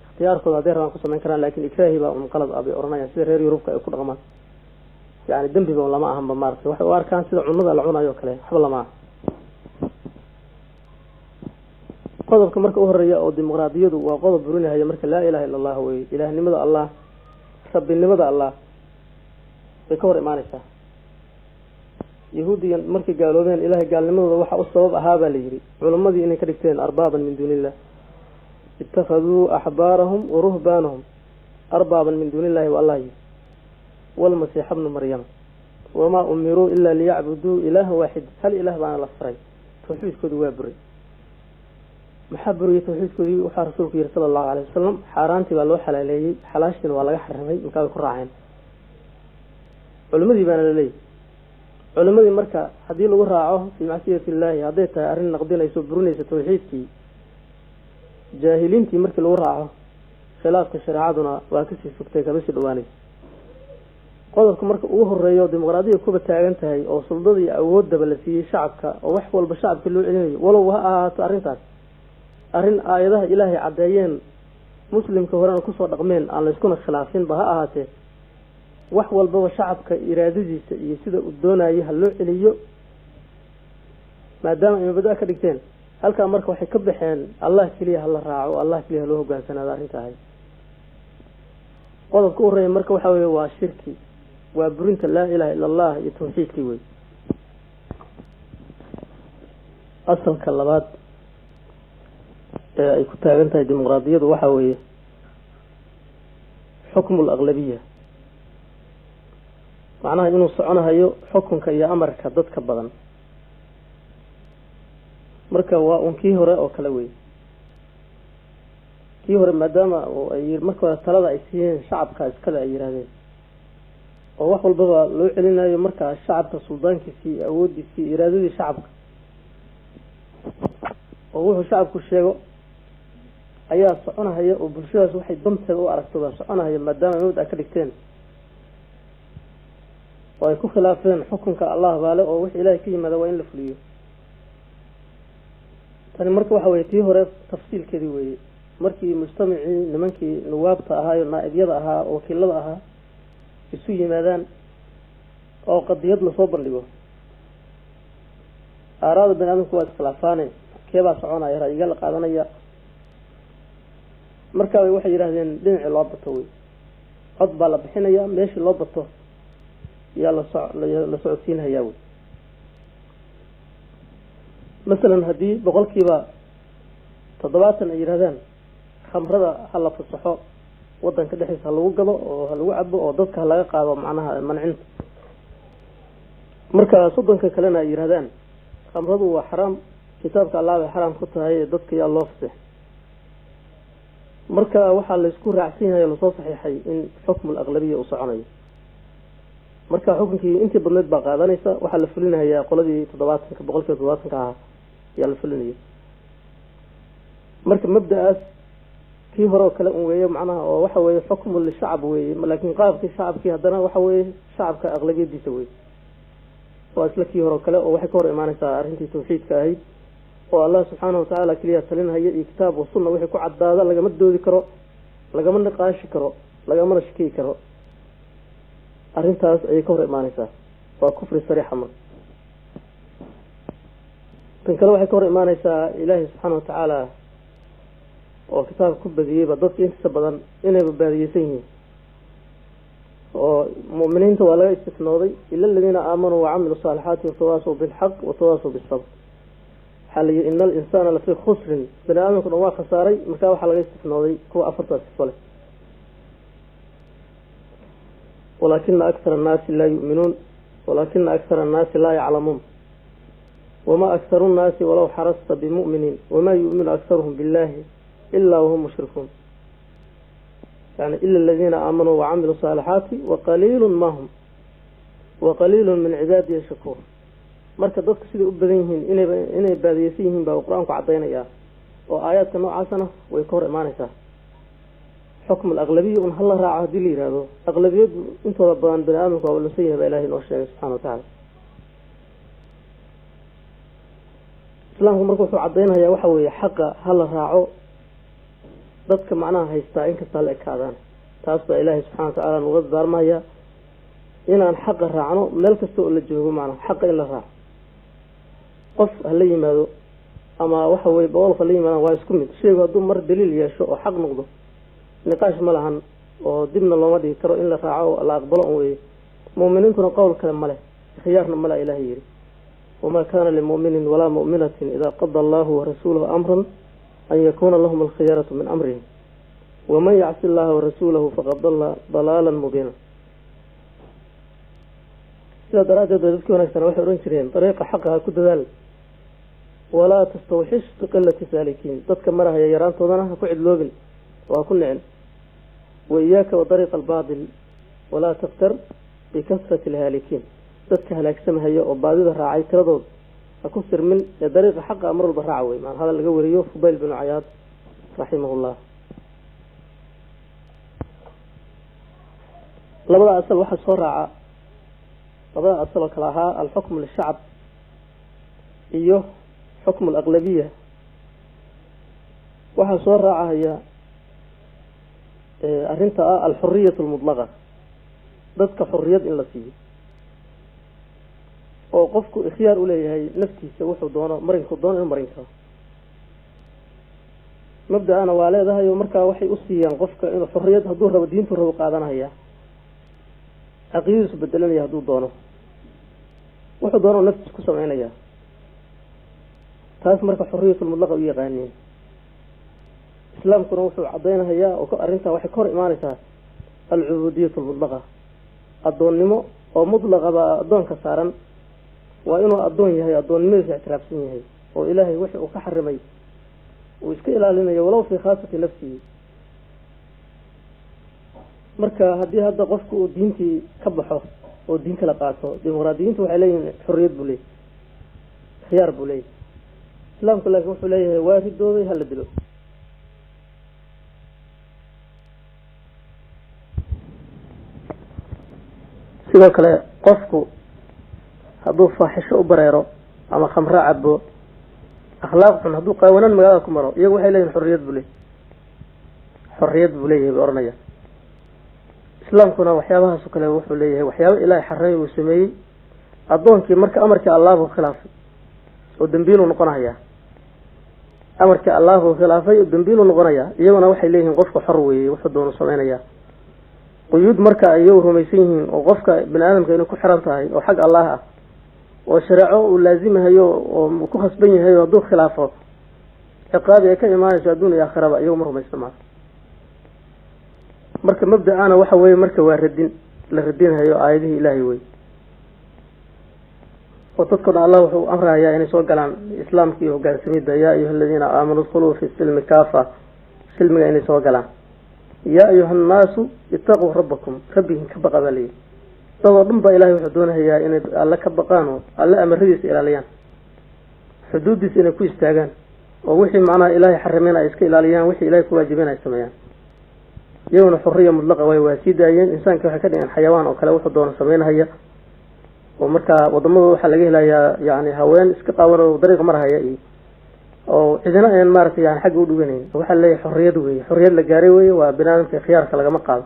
ikhtiyaarkooda haday rabaan ku sameyn karaan laakiin ikraahi baa qalad abi oranayaan sida reer Yurubka ay ku dhaqmaan يعني دنبي ولا ما أهم بمارس واحد واركان سيد عنده العنا يوكله حبل ما قدر كمرك أهرية أو ديمقراطية وقدر بروني هي مرك لا إله إلا الله وإله إله نمد الله رب نمد الله بكور إيمانك يهودي مرك قالوا بين إله قال نمد وح الصواب هذا اللي يجري علماء ذي إن كريكتين أربابا من دون الله اتخذوا أحبارهم ورهبانهم أربابا من دون الله والله والمسيح ابن مريم وما أمروا إلا ليعبدوا إله واحد هل إله بان الله فري توحيد كذي وابري محبري توحيد كذي وحى رسولك صلى الله عليه وسلم حارانتي بالله حلالي حلاشتي ولا حرمي مكان كراعين علماء بان لي علماء مركا هذه لو راعوه في معصية الله هذيتها أرن نقدينا يسبروني توحيدكي جاهلينتي مركا لو راعوه خلاف شريعتنا واكسي فكتيك بس دواني qodobka marka uu horeeyo dimuqraadiga ku bataagan tahay oo suldadii awoodda la siiyay shacabka oo wax walba shacabka loo celinayo walow ha ahaato arintaas arin aayadaha Ilaahay cadeeyeen muslimka horena ku soo dhaqmeen aan la isku khilaafin ba ha ahaatee wax walba shacabka iraadadiisa iyo sida uu doonayo ha loo celiyo maadaama ay badaa ka dhigteen halka marka waxay ka baxeen Allah kaliya hal raaco Allah kaliya loo hogaansanaado arintaas qodobka uu horeeyo marka waxa weeye waa shirki وبرنت لا إله إلا الله يتوحيد كوي أصل كلمات كتاب أنت الديمقراطية وحوي حكم الأغلبية معناها إنه صعنها يو حكم كي أمر كدت كبدن marka waa un kii hore oo kale wey kii hore maadaama ay marka hore talada ay siiyeen shacabka iskale ay yiraahdeen oo wax walbaba loo celinayo marka shacabka suldaankiisii awoodiisii iraadadii shacabka oo wuxuu shacabku sheego ayaa soconaya oo bulshadaas waxay danteeda u aragto baa soconaya maadaama mabda ka dhigteen oo ay ku khilaafeen xukunka Allah baale oo wix Ilaahay ka yimaado waa in la fuliyo tani marka waxa weeye tii hore tafsiilkeedii weeye markii mujtamacii nimankii nuwaabta ahaa iyo naa'ibyada ahaa oo wakiilada ahaa isu yimaadaan oo qadiyad la soo bandhigo aaraada bani'aadamku waa iskhilaafaan keebaa soconaya ra'yiga la qaadanaya marka waxay yiraahdeen dhinaci loo bato way cod baa la bixinaya meeshii loo bato yaa la socodsiinaya way مثلا هدي بقولكيبا 70 ay yiraahdaan khamrada hal la fasaxo wadanka dhexdiisa lagu galo oo lagu cabo oo dadka laga qaado macnaha mancinta marka soddonka kalena ay yiraahdaan khamradu waa xaraam kitaabka Allah waa xaraam ku tahay dadka yaa loo fasax marka waxa la isku raacsan yahay la soo saxiixay in xukm al-aghlabiyya uu soconayo marka xukunkii intii badneed baa qaadanaysa waxa la fulinayaa qoladii 70 ah yaa la fulinayo marka mabdaas kii hore kale uu weeyo macnaha oo waxa weeye xukmu lishacab weeye laakiin qaabkii shacabkii hadana waxa weeye shacabka aqlabiyadiisa weeye oo isla kii hore kale oo waxay ka hor imaanaysaa arrintii tawxiidka ahayd oo Allah subhanahu wa ta'ala kaliya talinaya iyo kitaab iyo sunna wixii ku cadaada lagama doodi karo lagama niqaashi karo lagama shaki karo arrintaas ay ka hor imaanaysaa waa kufri sariix ah tan kale waxay ka hor imaanaysaa Ilaahay subhanahu wa ta'ala oo kitaab ku badiyay dadka inta badan inay badiyaysan yihiin oo muuminiinta waa laga istisnooday illa alladina aamanu wa amilu salihati wa tawasaw bil haqq wa tawasaw bis sabr xalay innal insana la fi khusr banaamku waa khasaaray marka waxa laga istisnooday kuwa afartaas fale ولكن أكثر الناس لا يؤمنون ولكن أكثر الناس لا يعلمون وما أكثر الناس ولو حرصت بمؤمنين وما يؤمن أكثرهم بالله إلا وهم مشركون يعني إلا الذين آمنوا وعملوا الصالحات وقليل ما هم وقليل من عبادي الشكور marka dadku sidii u badan yihiin inay baadiyaysan yihiin baa quraanku cadeynaya oo aayadka noocaasna way ka hor imaanaysaa حكم الأغلبية وإن الله راعه دليل هذا أغلبية أنت ربنا بنآمنك والنسيه بإله نوشيه سبحانه وتعالى إسلامكم مركوثوا عضينها يا وحوي حقا هلا راعه ضدك معناها هيستعين كالتالك هذا تاسبع إلهي سبحانه وتعالى نغض دار ما هي إنا حق راعنه ملك السوء اللي جوهه معنا حق إلا راع قف هلي ماذا أما وحوي بوالف هلي ماذا وايسكمت شيء قدوم مر دليل يشوء حق نقضه نقاش ملهن ودبنا الله مدي ترى إن لا راعوا الله أقبلهم وي مؤمنين كنا قول كلام مله خيارنا ملا إلهي وما كان للمؤمن ولا مؤمنة إذا قضى الله ورسوله أمرا أن يكون لهم الخيارة من أمرهم ومن يعص الله ورسوله فقد ضل ضلالا مبينا إذا درجة ذلك ونكسر وحي شرين طريقة حقها كد ذلك ولا تستوحش بقلة سالكين تتكمرها يا يران توضنها كعد لوبل وكل عن وإياك وطريق الباطل ولا تفتر بكثرة الهالكين تذكر هلاك سمها يا وبعد راعي تردد أكثر من طريق حق أمر البراعوي مع هذا اللي قول يوف فضيل بن عياض رحمه الله لبدا أصل واحد صرع لبدا أصل كلها الحكم للشعب إيوه حكم الأغلبية واحد صرع هي أرنتا الحرية المطلقة ضدك حرية إلا فيه وقفك اختيار إليه نفسي سوحه دونا مرين خدونا مرين كا مبدأ أنا والدها يومركا وحي أسيا قفك إنه حرية هدوها ودين تره وقادنا هي عقيدة بدلنا يهدو دونا وحو دونا نفسي كسمعين إياه تاس مركا حرية المطلقة ويغانين إسلام كنا وحو عضينا هي وأرنتا وحي كور إيمانيسا العبودية المطلقة الدون نمو ومطلقة بأدون كسارا وإنه أدون يهي أدون ميز اعتراف سنيهي وإلهي وحي وكحرمي ويسكيل علينا ولو في خاصة نفسه marka hadii hadda qofku uu diintii ka baxo oo diin kala qaato dimuqraadiyiintu waxay leeyihiin xorriyad buu leeyahay khiyaar buu leeyahay islaamku laakiin wuxuu leeyahay waaridooday hal dilo sidoo kale qofku hadduu faaxisho u bareero ama khamra cabo akhlaaq xun hadduu qaawanan magaalada ku maro iyagu waxay leeyihiin xorriyad buu leeyahay oranaya islaamkuna waxyaabahaas kale wuxuu leeyahay waxyaabo ilaahay xareey uu sameeyay adoonkii marka amarkii Allah uu khilaafay oo dambiilu noqonaya amarkii Allah uu khilaafay oo dambiilu noqonaya iyaguna waxay leeyihiin qofku xor weeyay wuxuu doono sameeynaya quyud marka ay rumaysan yihiin oo qofka bini'aadamka inuu ku xiran tahay oo xaq Allah ah oo shariico uu laazimayo oo ku khasban yahay oo duu khilaafo ciqaab ay ka imaanayso adduun iyo aakhiraba iyagu ma rumaysnaa marka mabda'ana waxa weeye marka waa la radinayo aayadaha Ilaahay way oo dadkuna Allah wuxuu amrayaa inay soo galaan islaamka iyo hoggaansamida yaa ayyuhalladina aamanu khulu fi silmi kaafa silmiga inay soo galaan yaa ayyuhan naasu ittaqu rabbakum rabbihim ka baqabali dadoo dhan ba Ilaahay wuxuu doonayaa inay alla ka baqaan alla amaradiisa ilaaliyaan xuduudiisa inay ku istaagaan oo wixii macnaha Ilaahay xarimeen ay iska ilaaliyaan wixii Ilaahay ku waajibeen ay sameeyaan يوم الحرية مطلقة وواسيدة إنسان كيف كان حيوان أو كلا واحد دون سمين هيا ومركا وضمه حلقيه لا يعني هوان اسكقاور وطريق مرها يأي أو إذن أن مارت يعني حق ودوينين وحل لي حرية لجاريوي وبناء في خيار خلق مقال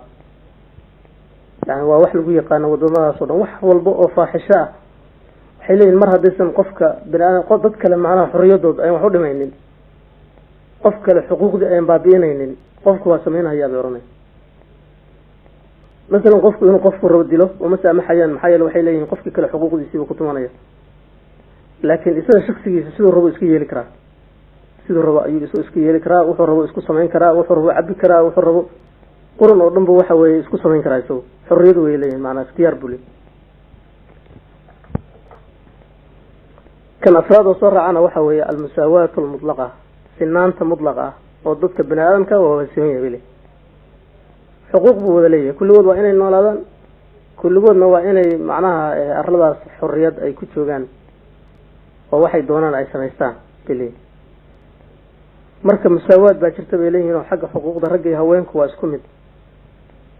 يعني ووحل قوي قانا وضمها صدا وحول بقى فاحشاء حيلين مرها ديسن قفك بناء قد تتكلم معنا حرية ضد أي وحود ماينين قفك الحقوق دي أين بابينين قفك واسمين هيا بيروني مثلا قفك إنه قفك الرد له ومسا محايا وحي لين قفك كل حقوق دي سيبه كتمانيا لكن إسان شخصي سيدو الربو اسكي يلكرا سيدو الربو أيو اسكي يلكرا وحو الربو اسكو سمين كرا وحو الربو عبد كرا وحو الربو قرن ورنبو وحوي اسكو سمين كرا يسو حرية ويلين معنا اختيار بولي كان أفراد وصر عنا وحوي المساواة المطلقة سنانة مطلقة وضدك بني آدمك وهو سمين بلي حقوق بودلية كل وضع إني نولادان كل وضع إني معناها أرلدا حريات أي كتشوغان ووحي دونان أي سميستان بلي مركب مساواة باكرت بإليه إنه حق حقوق درجي هوينك واسكمد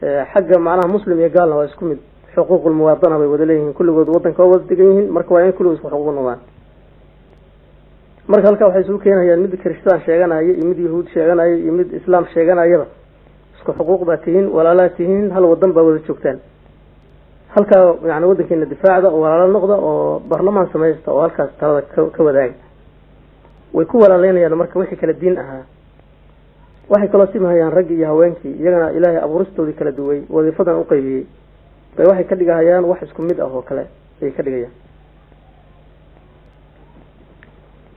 حق معناها مسلم يقال واسكمد حقوق المواطنة بودلية كل وضع كوز دقيهن مركب وين كل وضع حقوق النوان marka halka waxay soo keenayaan mid kristaan sheeganaya iyo mid yahuud sheeganaya iyo mid islaam sheeganaya isku xuquuq baatiin walaalaatihiin hal wadan baa wada joogtaan halka yaani wadankeena difaacda oo walaalo noqda oo barlamaan sameeysta oo halkaas talada ka wadaag way ku walaaleenayaan marka wixii kala diin ahaa waxay kala simahayaan rag iyo haweenkii iyagana Ilaahay abuuristoodii kala duway wadiifadan u qaybiyay bay waxay ka dhigayaan wax isku mid ah oo kale ay ka dhigayaan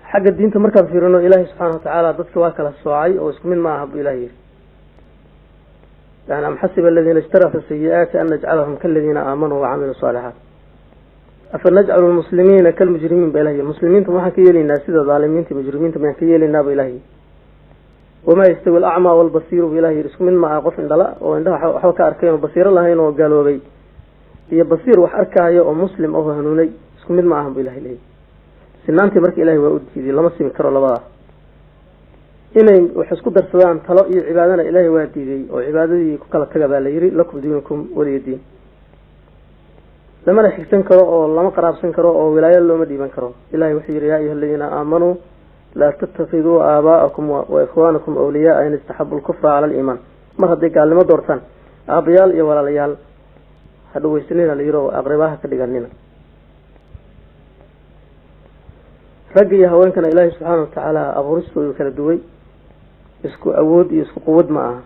حق الدين تمركب في رنو إلهي سبحانه وتعالى ضدك واكل الصواعي واسكم من ما أحب إلهي يعني أم حسب الذين اشتروا في السيئات أن نجعلهم كالذين آمنوا وعملوا الصالحات أفنجعل المسلمين كالمجرمين بإلهي المسلمين تمحن كيالي الناس إذا ظالمين تمجرمين تمحن كيالي الناب إلهي وما يستوي الأعمى والبصير بإلهي اسكم من ما أقف عند الله وعندها حوكا أركين وبصير الله هنا وقالوا بي هي بصير وحركة هي مسلم أو هنوني اسكم من ما أحب إلهي سنانتي مرك إلهي وأودتي لما سمي كرو لبضاه إني وحسكو درسدان طلائي عبادنا إلهي وأودتي وعبادتي كلا تقبال يري لكم دينكم ولي الدين لما لا حكتن كرو أو لما قرابسن كرو أو ولاية اللوم ديبان كرو إلهي وحير يا أيها الذين آمنوا لا تتخذوا آباءكم وإخوانكم أولياء إن استحبوا الكفر على الإيمان مرة دي قال لما دورتان أبيال يا ولا ليال هدو يسنين اللي يروا أقرباها كدي قال لنا رجع هوان كان إلهي سبحانه وتعالى أبورسه يكلا دوي يسكو أود يسكو قود معه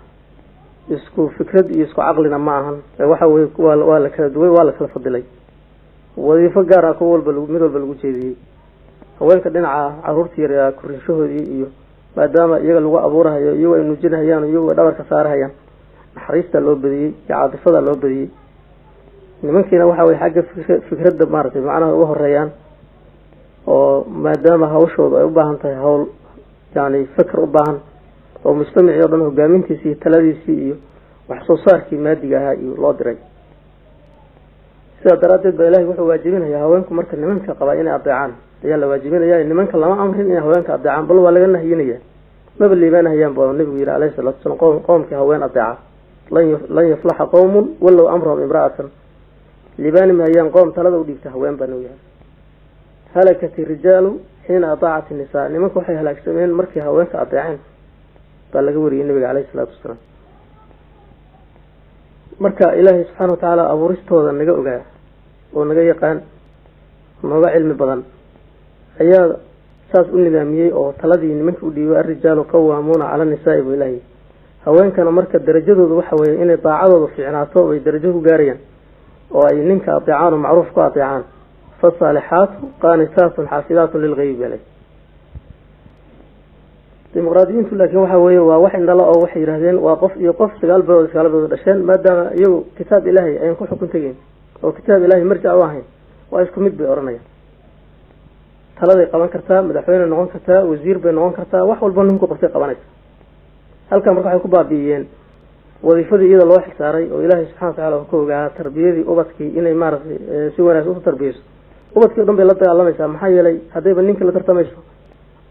يسكو فكرة يسكو عقلنا معهم وحوي ولا كلا دوي ولا كلا فضلي ويفجر أقول مدل بالوجهي هوان كان عرورتي يا كرنشوه إيوه ما دام يجعل أبورها يو إنه جنها يان يو دور كسارها يان حريصة لو بدي عاطفة لو بدي ممكن وحوي حاجة فكرة دمارتي معنا وهو الريان oo maadaama hawshooda ay u baahan tahay hawl yani fakar u baahan oo mujtamacii oo dhan hogaamintiisii iyo taladiisii iyo wax soo saarkii maadiga ahaa iyo loo diray sidaa daraaddeed baa ilaahay wuxuu waajibinayaa haweenku marka nimanka qabaa inay adeecaan ayaa la waajibinayaa nimanka lama amrin inay haweenka adeecaan bal waa laga nahyinaya maba liibaanahayaan baa nabigu yidhi alayhi salaatu wasalaam qoomkii haween adeeca lan yaflaxa qowmun wallow amrahum imra'atan liibaani mahayaan qoom talada u dhiibta haween baa nagu yahay halakat irijaalu xiina adaacat innisaa nimanka waxay halaagsameen markii haweenka adeeceen baa laga wariyey nabiga alayhi salaatu wasalaam marka ilaahay subxaana watacaala abuuristooda naga ogaa oo naga yaqaan nooga cilmi badan ayaa saas u nidaamiyey oo taladii nimanka u dhiibay arrijaalu qawaamuuna cala nisaa'i buu ilaahay haweenkana marka darajadooda waxa weeye inay daacadooda fiicnaato ay darajo ku gaarayaan oo ay ninka adeecaan oo macruuf ku adeecaan fasaalixaatu qaanitaatun xaafidaatun lilgaybi balay dimuqraadiyiintu laakiin waxa weeye waa wax indhala oo waxay yidhaahdeen waa qof iyo qof sagaal bilood dhasheen maadaama iyagu kitaab ilaahay ayan ku xukun tegeyn oo kitaab ilaahay marjac u ahayn waa isku mid bay odhanayaan taladay qaban kartaa madaxweyne noqon kartaa wasiir bay noqon kartaa wax walba ninku qabtay qabanaysa halkan marka waxay ku baabi'iyeen wadiifadii iyada loo xilsaaray oo ilaahay subxana watacaala uu ka ogaa tarbiyadii ubadkii inay maaragtay si wanaagsan u tarbiyeyso ubadkii o dhan bay la dagaalamaysaa maxaa yeelay haddayba ninkii la tartamayso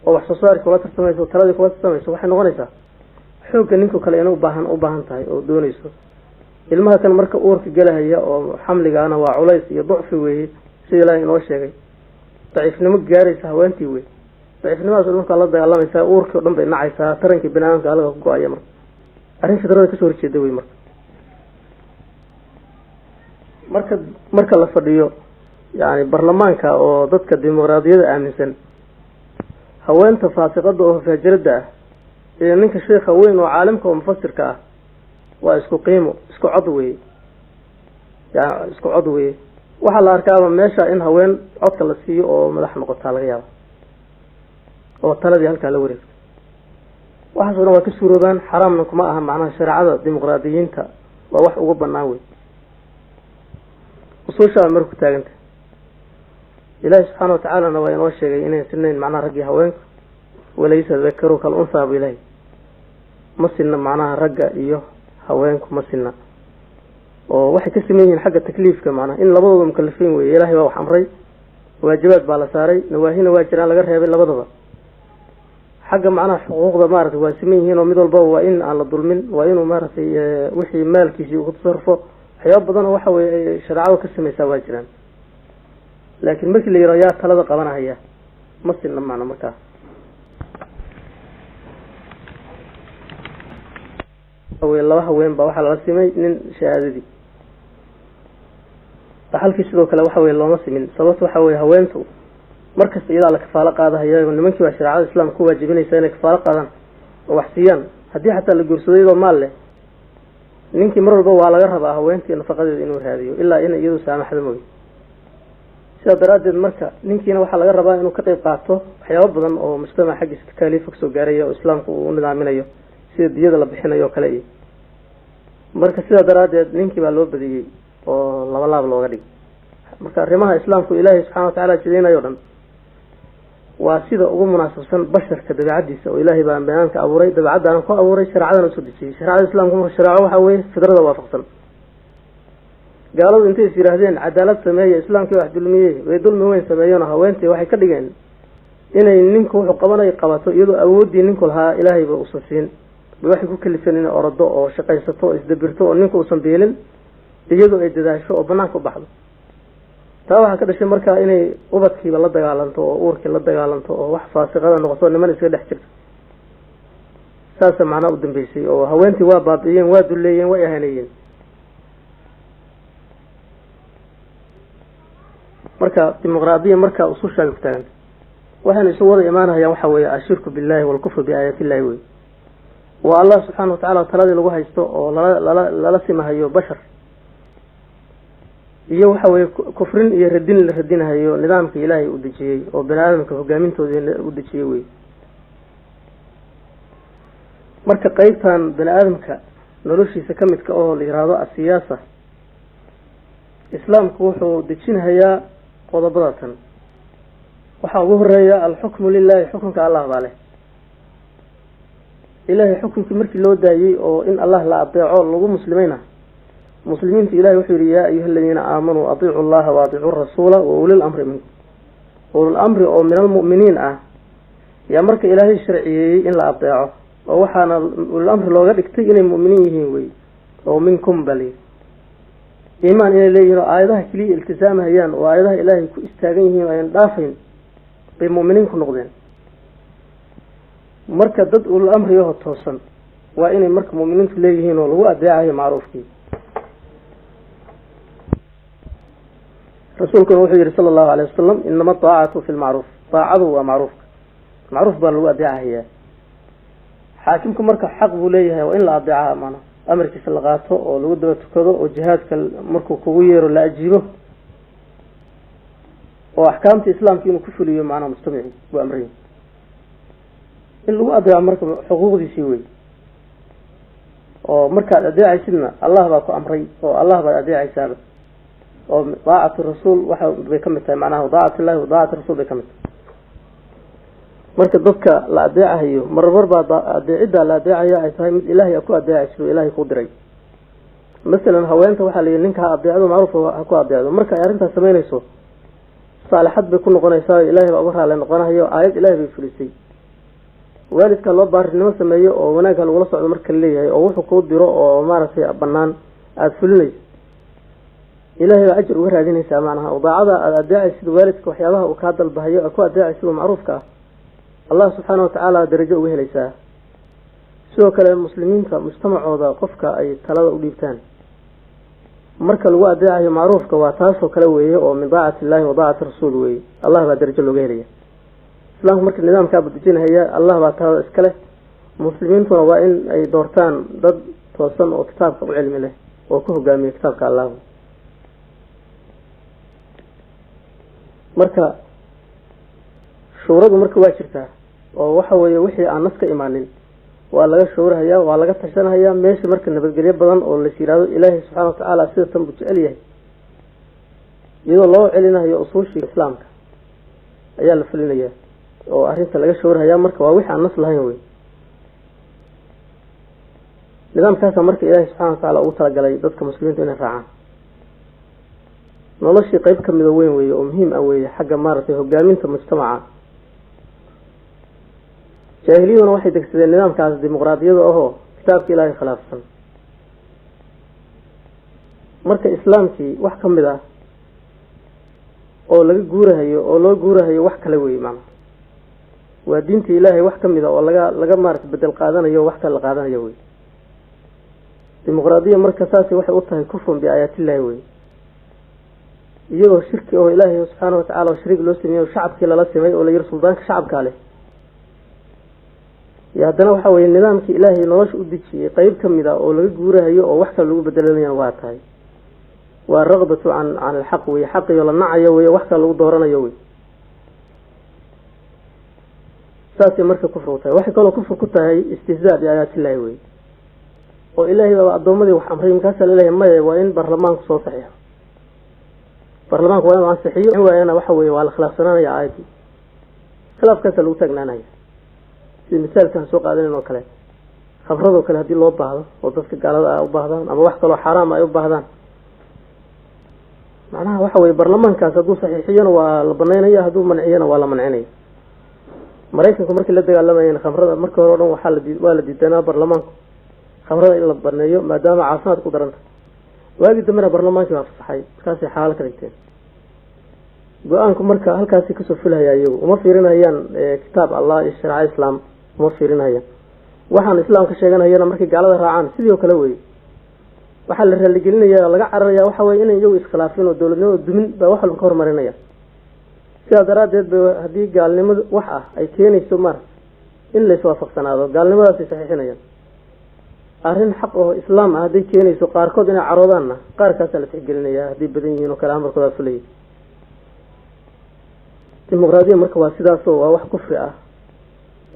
oo wax soo saarkii kula tartamayso taladii kula tartamayso waxay noqonaysaa xoogga ninku kale inay u baahan tahay oo doonayso ilmaha kan marka uurka gelahaya oo xamligaana waa culays iyo ducfi weeye sida ilaahay inoo sheegay daciifnimo gaaraysa haweentii wey daciifnimadaas markaa la dagaalamaysaa uurkii o dhan bay nacaysaa tarankii banaadamka alaga ku go-aya marka arrin fidrada kasoo horjeeda wey marka la fadhiyo yani baarlamaanka oo dadka dimuqraadiyada aaminsan haweenta faasiqada oo faajirada ah iyo ninka sheekha weyn oo caalimka oo mufasirka ah waa isku qiimo isku cod weye yani isku cod weye waxaa la arkaaba meesha in haween codka la siiyo oo madax noqotaa laga yaaba oo taladii halkaa la wareegto waxaas o dhan waa ka suuroobaan xaraamna kuma aha macnaha shareecada dimuqraadiyiinta waa wax ugu banaan wey usuushaa marka ku taaganta ilaahi subxaana watacaalana waa inoo sheegay inayn sinayn macnaha raggii haweenka walaysa dakaru kal unsaa bu ilaahi ma sinna macnaha ragga iyo haweenku ma sinna oo waxay ka siman yihiin xagga takliifka macnaha in labadooda mukalifiin weeye ilaahay baa wax amray waajibaad baa la saaray nawaahina waa jiraan laga reebay labadaba xagga macnaha xuquuqda maaragtay waa siman yihiin oo mid walbaba waa in aan la dulmin waa inuu maaragtay wixii maalkiisii uu ku tasarufo waxyaaba badan oo waxa weye shareecada ka samaysaa waa jiraan laakiin markii la yidhaho yaa talada qabanahaya ma sinna macna markaas laba haween baa waxaa lala simay nin shahaadadii dhaxalkii sidoo kale waxa weye looma simin sababta waxa weye haweentu markasta iyadaa la kafaalo qaadahaya nimankii baa shareecada islaamka ku waajibinaysa inay kafaalo qaadaan oo wax siiyaan haddii xataa la guursado iyadoo maal leh ninkii mar walba waa laga rabaa haweentii nafaqadeeda inuu raadiyo ilaa inay iyadu saamaxda mooy sidaa daraaddeed marka ninkiina waxaa laga rabaa inuu ka qayb qaato waxyaaba badan oo mujtamaca xaggiisa takaaliifa kasoo gaaraya oo islaamku uu u nidaaminayo sida diyada la bixinayo o kale iyo marka sidaa daraaddeed ninkii baa loo badiyey oo laba laab looga dhigay marka arrimaha islaamku ilaahay subxana watacaala jidaynayo o dhan waa sida ugu munaasabsan basharka dabeecadiisa oo ilaahay baa banaanka abuuray dabeecaddaana ku abuuray shareecadana usoo dejiyey shareecada islamku marka shareeco waxaa weeye fidrada waafaqsan gaaladu intay is yidhaahdeen cadaalad sameeye islaamkii wax dulmiyey way dulmi weyn sameeyeen oo haweentii waxay ka dhigeen inay ninku wuxuu qabanayo qabato iyadoo awooddii ninku lahaa ilaahayba usan siin bay waxay ku kalifeen inay orado oo shaqaysato oo isdabirto oo ninku uusan biilin iyadoo ay dadaasho oo banaanka u baxdo taa waxaa ka dhashay markaa inay ubadkiiba la dagaalanto oo uurkii la dagaalanto oo wax faasiqada noqoto niman iska dhex jirto saasa macnaa u dambeysay oo haweentii waa baabi'iyeen waa dulleeyeen way ahaneeyeen marka dimuqraadiya marka usushaaga ku taaganta waxayna isu wada imaanayaan waxa weeye ashirku billahi walkufru biaayaati illahi wey waa allah subxaana watacala taladii lagu haysto oo lala simahayo bashar iyo waxa weeye kufrin iyo radin la radinahayo nidaamka ilaahay u dejiyey oo bani aadamka hogaamintoodii u dejiyey wey marka qeybtan bani aadamka noloshiisa ka midka oo la yiraahdo asiyaasa islaamku wuxuu dejinahayaa qodobadatan waxaa ugu horeeya alxukmu lilahi, xukunka allah baa leh. ilaahay xukunkii markii loo daayey oo in allah la adeeco lagu muslimayna, muslimiinta ilahay wuxuu yihi yaa ayuha aladiina aamanuu adiicu allaha wa adiicu rasuula wa ulil amri minkum. ulul amri oo min almu'miniin ah yaa marka ilaahay sharciyeeyey in la adeeco, oo waxaana ulul amri looga dhigtay inay mu'miniin yihiin wey, oo minkum bali iimaan inay leeyihiin oo aayadaha keliya iltisaamahayaan oo aayadaha ilaahay ku istaagan yihiin ayan dhaafayn bay mu'miniin ku noqdeen. marka dad ulul amriyaho toosan waa inay marka mu'miniintu leeyihiin oo lagu adeecayo macruufkii. rasuulkuna wuxuu yihi sala allahu alayh wasalam inama daacatu fi lmacruuf, daacadu waa macruufka, macruuf baa lagu adeecahayaa. xaakimku marka xaq buu leeyahay waa in la adeeca amaana amarkiisa la qaato oo lagu daba tukado oo jihaadka markuu kugu yeero la ajiibo oo axkaamta islaamka inuu ku fuliyo macnaha mujtamaci buu amray in lagu adeeco marka xuquuqdiisii wey. oo markaad adeecaysidna allah baa ku amray oo allah baad adeecaysaaba, oo daacatu rasuul waxa bay ka mid tahay macnaha daacatu illahi wa daacatu rasuul bay ka mid tahay. marka dadka la adeecahayo marmar baa adeecidda la adeecaya ay tahay mid ilaahay ku adeecayso, ilaahay ku diray. masalan haweenta waxaa la yidhi ninka ha adeecdo macruufa ha ku adeecdo, marka ay arrintaas samaynayso saalixad bay ku noqonaysaa, ilaahay baa uga raali noqonahayo, aayad ilaahay bay fulisay. waalidka loo baarinimo sameeyo oo wanaagga lagula socdo marka laleeyahay oo wuxuu kuu diro oo maaragtay banaan aada fulinayso, ilaahay baa ajir uga raadinaysaa macnaha. oo daacada aada adeecaysid waalidka waxyaabaha uu kaa dalbahayo ku adeecaysid oo macruufka ah, allah subxaana watacaala darajo uga helaysaa. sidoo kale muslimiinta mujtamacooda qofka ay talada u dhiibtaan marka lagu adeecayo macruufka waa taasoo kale weeye oo min daacati illahi wa daacati rasuul weeye, allah baa darajo looga helaya. islaamku marka nidaamkaa badejinahaya allah baa talada iska leh, muslimiintuna waa in ay doortaan dad toosan oo kitaabka u cilmi leh oo ku hogaamiya kitaabka allah. marka shuuradu marka waa jirtaa oo waxa weeye wixii aan nas ka imaanin waa laga shuurahayaa, waa laga tashanahayaa. meesha marka nabadgelyo badan oo lais yidhaahdo ilaahay subxaana watacaala sida tan buu jecel yahay, iyadoo loo celinayo usuushii islaamka ayaa la fulinayaa oo arrinta laga shuurahayaa. marka waa wixii aan nas lahayn wey. nidaamkaasa marka ilaahay subxana watacaala ugu talagalay dadka muslimiinta inay raacaan. noloshii qayb ka mida weyn weeye oo muhiim ah weeye xagga maaragtay hogaaminta mujtamaca. jaahiliyaduna waxay degsadeen nidaamkaas dimuqraadiyada ahoo kitaabka ilaahay khilaafsan. marka islaamkii wax ka mid ah oo laga guurahayo oo loo guurahayo wax kale weeye macnaha waa diinta ilaahay wax ka mid ah oo laga maaragtay bedel qaadanayo wax kale la qaadanayo wey. dimuqraadiya marka saasi waxay u tahay kufrun biaayaatillahi wey, iyadoo shirki oo ilaahay subxaana watacaala oo shariik loo sameeyo shacabkii lala simay oo la yiri suldaanka shacabkaa leh. iyo haddana waxa weeye nidaamkii ilaahay nolosha u dejiyey qayb ka mid ah oo laga guurahayo oo wax kale lagu bedelanayana waa tahay waa raqbatu can alxaq wey, xaqiyo la nacayo wey, wax kale lagu dooranayo wey. saasay marka kufr u tahay. waxay kaloo kufr ku tahay istihzaa biaayaatillahi wey, oo ilaahay baa addoommadii wax amray markaasaa laleeyahay maya waa in baarlamaanku soo saxiixo, baarlamaanku waa inuu ansixiyo waayana waxa weeye waa la khilaafsanaanaya aayaddii, khilaafkaasaa lagu taagnaanaya. sida misaalkaan soo qaadanan oo kale khamradoo kale haddii loo baahdo oo dadka gaalada a u baahdaan ama wax kaloo xaaraama ay u baahdaan, macnaha waxa weye baarlamaankaas hadduu saxiixiyona waa la banaynaya, hadduu manciyana waa la mancinaya. maraykanku markii la dagaalamayeen khamrada markii hore o dhan waa la diidanaa baarlamaanku khamrada in la baneeyo maadaama caafimaad ku daranta. waagii dambena baarlamaankii baa fasaxay, markaasay xalaal ka dhigteen. go-aanku marka halkaasi kasoo fulhaya iyagu uma fiirinayaan kitaab allah iyo shareeco islaam uma fiirinayaan. waxaan islaamka sheeganayana markay gaalada raacaan sidii oo kale weye. waxaa la raaligelinaya laga cararaya waxa weye inay iyagu iskhilaafin oo dowladnimada dumin baa wax walba ka hormarinaya. sidaa daraaddeed ba haddii gaalnimadu wax ah ay keenayso mar in la iswaafaqsanaado gaalnimadaasay saxiixinayaan. arrin xaq oo islaam ah hadday keenayso qaarkood inay caroodaanna qaarkaasaa la tixgelinaya hadday badan yihiin oo kale amarkoodaa fulaya. dimuqraadiya marka waa sidaasoo waa wax kufri ah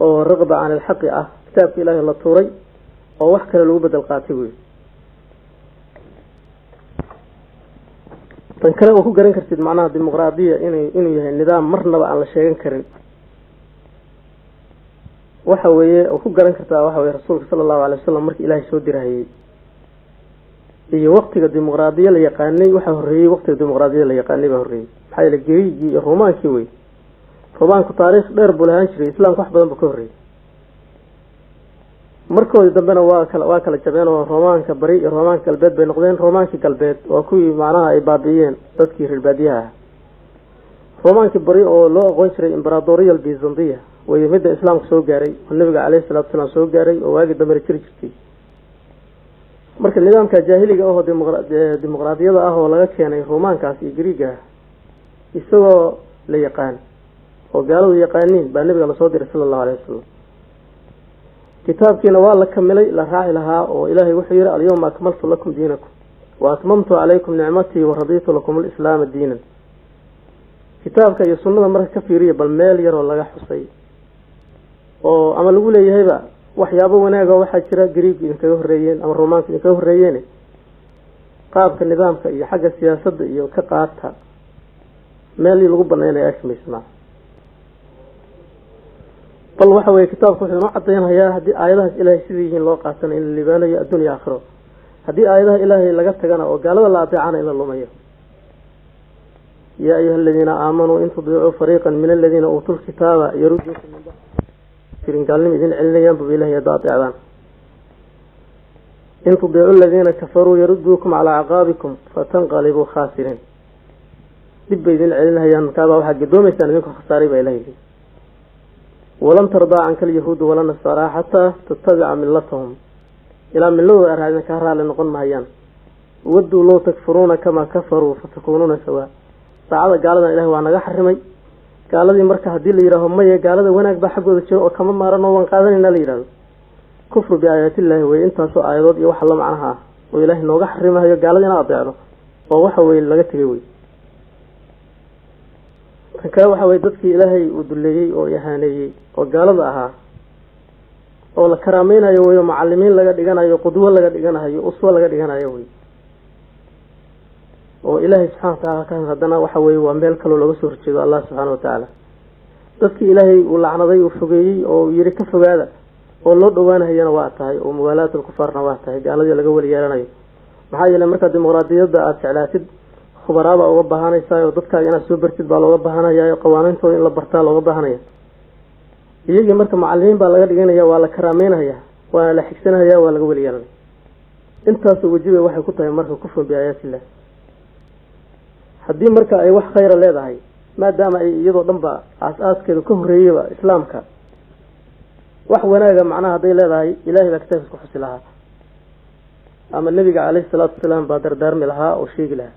oo raqba can alxaqi ah, kitaabka ilaahay la tuuray oo wax kale lagu bedel qaatay wey. tan kale oo ku garan kartid macnaha dimuqraadiya inuu yahay nidaam marnaba aan la sheegan karin waxa weeye oo ku garan kartaa waxa weeye rasuulka sallallahu alayhi wasallam markii ilaahay soo dirayay iyo waqtiga dimuqraadiya la yaqaanay waxa horeeyay waqtiga dimuqraadiya la yaqaanay baa horeeyay maxay la geeyay iyo Roomaankii way Roomaanku taariikh dheer buu lahaan jiray islaamku wax badan buu ka horeeyay markoodii dambena waa kala jabeen oo Roomaanka bari iyo Roomaanka galbeed bay noqdeen Roomaankii galbeed waa kuwii macnaha ay baabiyeen dadkii reer baadiyaha Roomaankii bari oo loo aqoon jiray Imperatoriyal Byzantiya way midda islaamku soo gaaray oo nabiga kaleey salaatu salaam soo gaaray oo waagi dambe jirtay marka nidaamka jaahiliga ah oo dimuqraadiyada ah oo laga keenay Roomaankaas iyo Greega isagoo la yaqaan oo gaaladu yaqaaniin baa nabiga la soo diray sallallahu alayhi wasallam kitaabkiina waa la kamilay la raaci lahaa oo ilaahay wuxuu yiri al-yawma akmaltu lakum diinakum wa atmamtu alaykum ni'mati wa raditu lakum al-islam diinan kitaabka iyo sunnada marka ka fiiriyo bal meel yar oo laga xusay oo ama lagu leeyahayba waxyaabo wanaag ah waxa jira Greek inta horeeyeen ama Roomaanka inta horeeyeen qaabka nidaamka iyo xagga siyaasadda iyo ka qaata meel lagu banaaynaya ashmeysna bal waxa weeye kitaabku wuxuu noo cadeynayaa hadii aayadaha ilaahay sidii yihiin loo qaatana in la libaanayo adduunyo aakhiro hadii aayadaha ilaahay laga tagana oo gaalada la adeecana in la lumayo يا أيها الذين آمنوا إن تطيعوا فريقا من الذين أوتوا الكتاب يردوكم من بعد قال لهم إذن عليا بإله يداط إعلان إن تطيعوا الذين كفروا يردوكم على عقابكم فتنقلبوا خاسرين دب إذن علينا هي مكابة وحق دومي سنة منكم خساري بإلهي ولن ترضى عنك اليهود ولا النصارى حتى تتبع ملتهم إلى ملوه أرهدنا كهرها لنقل مهيان ودوا لو تكفرون كما كفروا فتكونون سواء saacada gaalada ilaahay waa naga xarimay gaaladii marka hadii la yiraahdo ma yeey gaalada wanaag ba xaqooda jiro oo kama maarano waan qaadanayna la yiraahdo kufru bi aayati ilaahi way intaas oo aayadood iyo wax la macnaha oo ilaahay nooga xarimayo gaalada inaa adeecdo oo waxa way laga tagay way kale waxa way dadkii ilaahay uu duleeyay oo yahaanayay oo gaalada ahaa oo la karaameynayo way macallimiin laga dhiganayo qudwo laga dhiganayo uswa laga dhiganayo way oo ilaahay subhanahu wa ta'ala kan hadana waxa weey waa meel kale laga soo horjeedo Allah subhanahu wa ta'ala dadkii ilaahay uu lacnaday uu fogeeyay oo yiri ka fogaada oo loo dhawaanayna waa tahay oo muwalaadul kufarna waa tahay gaaladii laga wali yeelanayo maxaa yeelay marka dimuqraadiyada aad jeclaatid khubaraaba uga baahanaysaa oo dadka inaad soo bartid baa looga baahanayaa qawaaniintooda in la bartaa looga baahanaya iyagii marka macallimiin baa laga dhiganaya waa la karaameynaya waa la xigsanaya waa laga wali yeelanaya intaas wajiba waxay ku tahay marka kufur bi aayatillah haddii marka ay wax khayr leedahay maadaama ay iyadoo dhanba aaskeedu ka horeeyay islaamka wax wanaaga macnaha haday leedahay ilaahay baa kitaabkiisa ku xusi lahaa ama nabiga kaleey salaatu wasalaam baa dardaarmi lahaa oo sheegi lahaa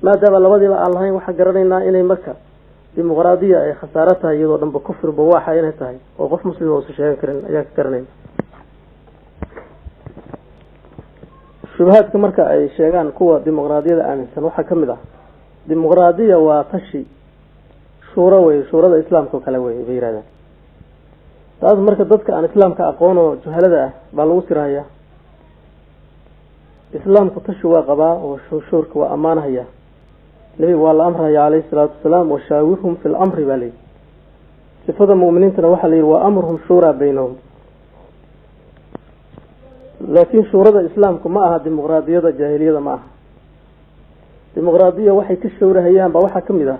maadaama labadiiba aan lahayn waxa garanaynaa inay marka dimuqraadiya ay khasaaro tahay iyadoo dhanba kufr ba waxa inay tahay oo qof muslim oo soo sheegan karin ayaa ka garanay shubahaadka marka ay sheegaan kuwa dimuqraadiyada aaminsan waxa kamid ah dimuqraadiya waa tashi shura way shurada islaamka kala way beerada taas marka dadka aan islaamka aqoon oo jahalada ah baa lagu siraaya islaamku tashi waa qabaa oo shurka waa amaanaya nabi wala amraya alayhi salatu wasalaam wa shaawirhum fil amri bali sifada muuminiintana waxa la yiri waa amruhum shura baynahum laakiin shurada islaamku ma aha dimuqraadiyada jaahiliyada ma aha dimuqraadiya waxay ka shawrahayaan ba waxa kamid ah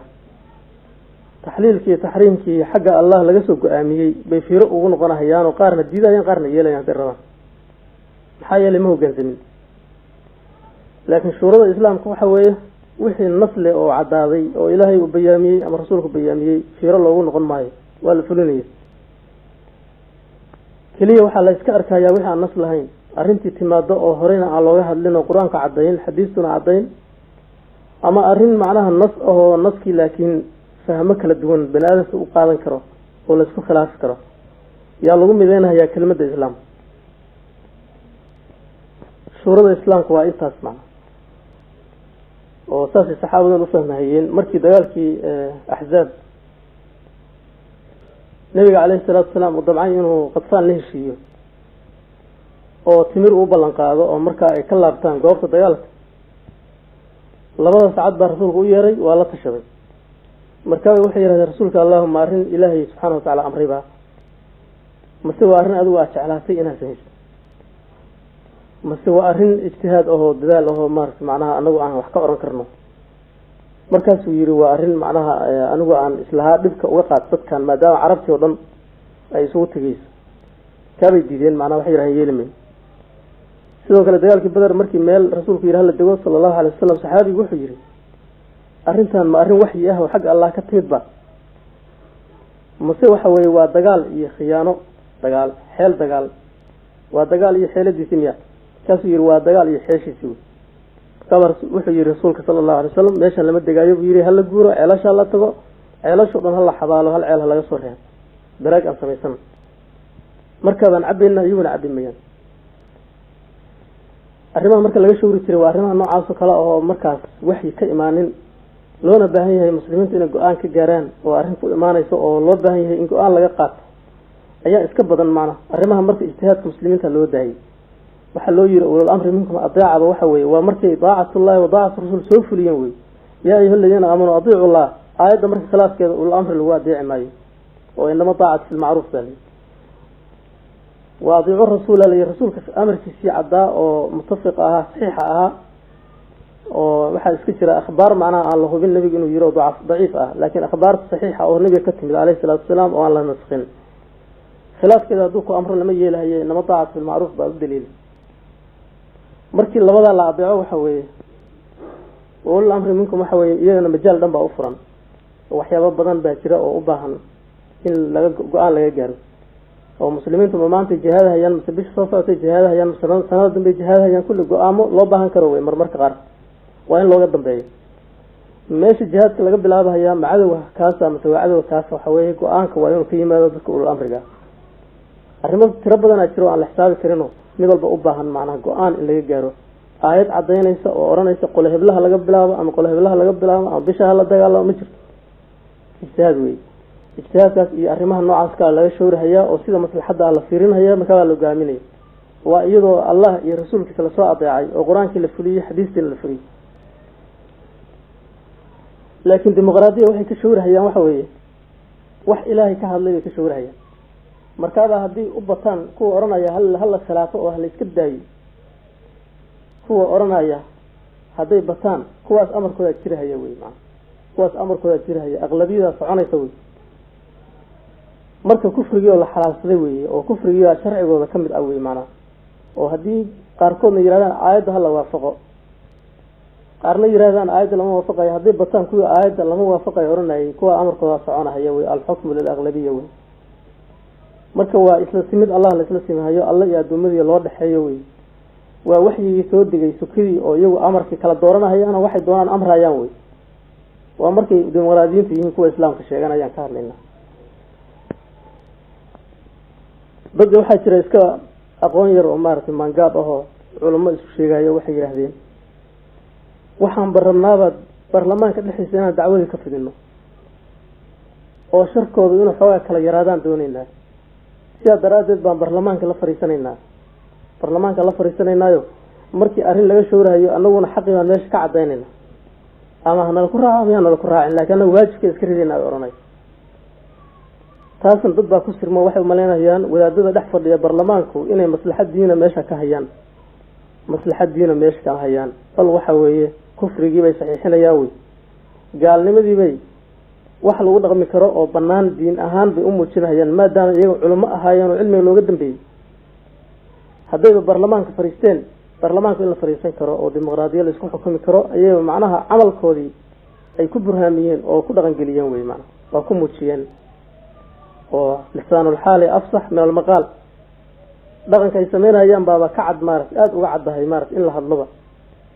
taxliilkii tahriimkii xagga Allah laga soo go'aamiyay bay fiiro ugu noqonayaan oo qaarna diidayaan qaarna yeelayaan darrada maxaa yeelay ma hoggaansamin laakiin shurada islaamku waxa weeye wixii nasle oo cadaaday oo ilaahay uu bayaamiyay ama rasuulku bayaamiyay fiiro loogu noqon maayo waa la fulinayay kaliya waxa la iska arkayaa wixii aan nas lahayn arrintii timaado oo horeyna aan looga hadlin oo quraanka cadeyn xadiisuna cadeyn ama arrin macnaha nas oo naski laakiin fahmo kala duwan banaadamka u qaadan karo oo la isku khilaaf karo yaa lagu mideynayaa kelmadda islaam shurada islaamku waa intaas macna oo saasi saxaabadu u fahmayeen markii dagaalkii ahzaab nabiga kaleey salaatu wasalaam uu dabcan inuu qadfaan la heshiiyo oo timir u ballan qaado oo marka ay ka laabtaan goobta dagaalka labada saacad baa rasuulku u yeeray waa la tashaday markaa waxay yidhahdeen rasuulka allahuma arrin ilaahay subxaana watacaala amray baa mase waa arrin adigu aad jeclaatay inaad samayso mase waa arrin ijtihaad ahoo dadaal ahoo maarata macnaha anagu aan wax ka oran karno markaasuu yidhi waa arrin macnaha anigu aan islahaa dhibka uga qaad dadkan maadaama carabtii oo dhan ay isugu tegeyso kaabay diideen macnaha waxay yidhahdeen yeelimay sidoo kale dagaalkii beder markii meel rasuulku yidhi hala dego sala allahu alay wasalam saxaabigu wuxuu yidhi arrintan ma arrin waxyi ah oo xagga allah ka timid ba mase waxa weeye waa dagaal iyo khiyaano dagaal xeel dagaal waa dagaal iyo xeeladiisi miya kaasuu yidhi waa dagaal iyo xeeshiisi wey markaaba wuxuu yidhi rasuulka sala allahu alay wasalam meeshan lama degaayo buu yidhi hala guuro ceelasha la tago ceelashoo dhan hala xabaalo hal ceel ha laga soo reebo daraag aan samaysana markaabaan cabbayna iyaguna cabbi mayaan arrimaha marka laga shawri jiray waa arrimaha noocaasoo kale oo markaas waxyi ka imaanin loona baahan yahay muslimiinta inay go-aan ka gaaraan oo arrin ku imaanayso oo loo baahan yahay in go-aan laga qaato ayaa iska badan macna arrimaha marka ijtihaadka muslimiinta loo daayay waxaa loo yiri ulul amri minkum adeecaba waxa weeye waa markay daacatullahi wa daacatu rasuul soo fuliyeen wey yaa ayuha aladiina aamanuu adiicu llah aayadda marka khilaafkeeda ulul amri lagu adeeci maayo oo inama daacat fi lmacruuf baa layi wa adiicu rasuula layi rasuulka amarkiisii caddaa oo mutafiqa ahaa saxiixa ahaa oo waxaa iska jira akhbaar macnaha aan la hubin nebiga inuu yiro daciif ah laakiin akhbaarta saxiixa oo nebiga ka timid caleyhi salaatu wasalaam oo aan la naskin khilaafkeeda hadduu ku amro lama yeelahaye inama daacat fi lmacruuf baa u daliila markii labadaa la adeeco waxa weeye ulul amri minkum waxa weeye iyagana majaal dhan baa u furan oo waxyaabo badan baa jira oo u baahan in laga go-aan laga gaaro oo muslimiintu ma maanta jihaadahayaan mase bisha soo socotay jihaadahayaan mase sanada dambe jihaadahayaan kulli go-aamo loo baahan karo wey marmarka qaar waa in looga dambeeyo meesha jihaadka laga bilaabahayaa ma cadowga kaasa mase waa cadowga kaasa waxa weeye go-aanka waa inuu ka yimaado dadka ulul amriga arrimo tiro badanaa jiro aan la xisaabi karinoo mid walba u baahan macnaha go-aan in laga gaaro aayad cadaynaysa oo odhanaysa qole heblaha laga bilaabo ama qole heblaha laga bilaabo ama bishaha la dagaalamo ma jirto ijtihaad wey ijtihaadkaas iyo arrimaha noocaas kale laga shawrahayaa oo sida maslaxadda la fiirinhayaa markaabaa la hogaaminaya waa iyadoo allah iyo rasuulkiisa lasoo adeecay oo qur-aankii la fuliyey xadiistiina la fuliyey laakiin dimuqraadiya waxay ka shawrahayaan waxa weeye wax ilaahay ka hadlay bay ka shawrahayaan markaabaa haddii u bataan kuwa odhanaya hala khilaafo oo hala iska daayo kuwa odhanaya hadday bataan kuwaas amarkoodaa jirahaya wey maa kuwaas amarkoodaa jirahaya aqlabiyadaa soconaysa wey marka kufrigii oo la xalaashaday weeye oo kufrigiia sharcigooda ka mid ah wey maanaa oo haddii qaarkoodna yidhahdaan aayadda hala waafaqo qaarna yidhahdaan aayadda lama waafaqayo hadday bataan kuwii aayadda lama waafaqayo odhanayay kuwa amarkoodaa soconahaya wey alxukmu lilaqlabiya wey marka waa isla simid allah la isla simahayo alla iyo addoomadii loo dhexeeyo wey waa waxyigii soo degay sukadii oo iyagu amarkii kala dooranahayaan waxay doonaan amrayaan wey waa markay dimuqraadiyiintu yihiin kuwa islaamka sheeganayaan ka hadlayna dadka waxaa jira iska aqoon yar oo maaragtay maangaab ahoo culamo isku sheegayo waxay yidhaahdeen waxaan barabnaaba baarlamaanka dhexdiisa inaan dacwadii ka fidino oo sharkoodu inuu xoogaa kala yaraadaan doonaynaa sidaa daraaddeed baan baarlamaanka la fariisanaynaayo markii arrin laga shawrahayo anaguna xaqii baan meesha ka cadaynayna ama hanala ku raaco ama hanala ku raacin laakiin anaga waajibka iska ridayna ay odhanay taasna dad baa ku sirmo waxay umalaynayaan wadaadada dhex fadhiya baarlamaanku inay maslaxad diina meesha ka hayaan bal waxa weeye kufrigii bay saxiixinayaan wey gaalnimadii bay wax lagu dhaqmi karo oo banaan diin ahaan bay u muujinayaan maadaama iyaga culamo ahaayeen oo cilmiga looga dambeeyey haddayba baarlamaanka fariisteen baarlamaanku in la fariisan karo oo dimuqraadiya la isku xukumi karo ayayba macnaha camalkoodii ay ku burhaamiyeen oo ku dhaqangeliyeen wey macnaha waa ku muujiyeen oo lisaanulxaali afsax min almaqaal dhaqanka ay sameynayaan baaba ka cad maaragtay aada uga caddahay maaragtay in la hadloba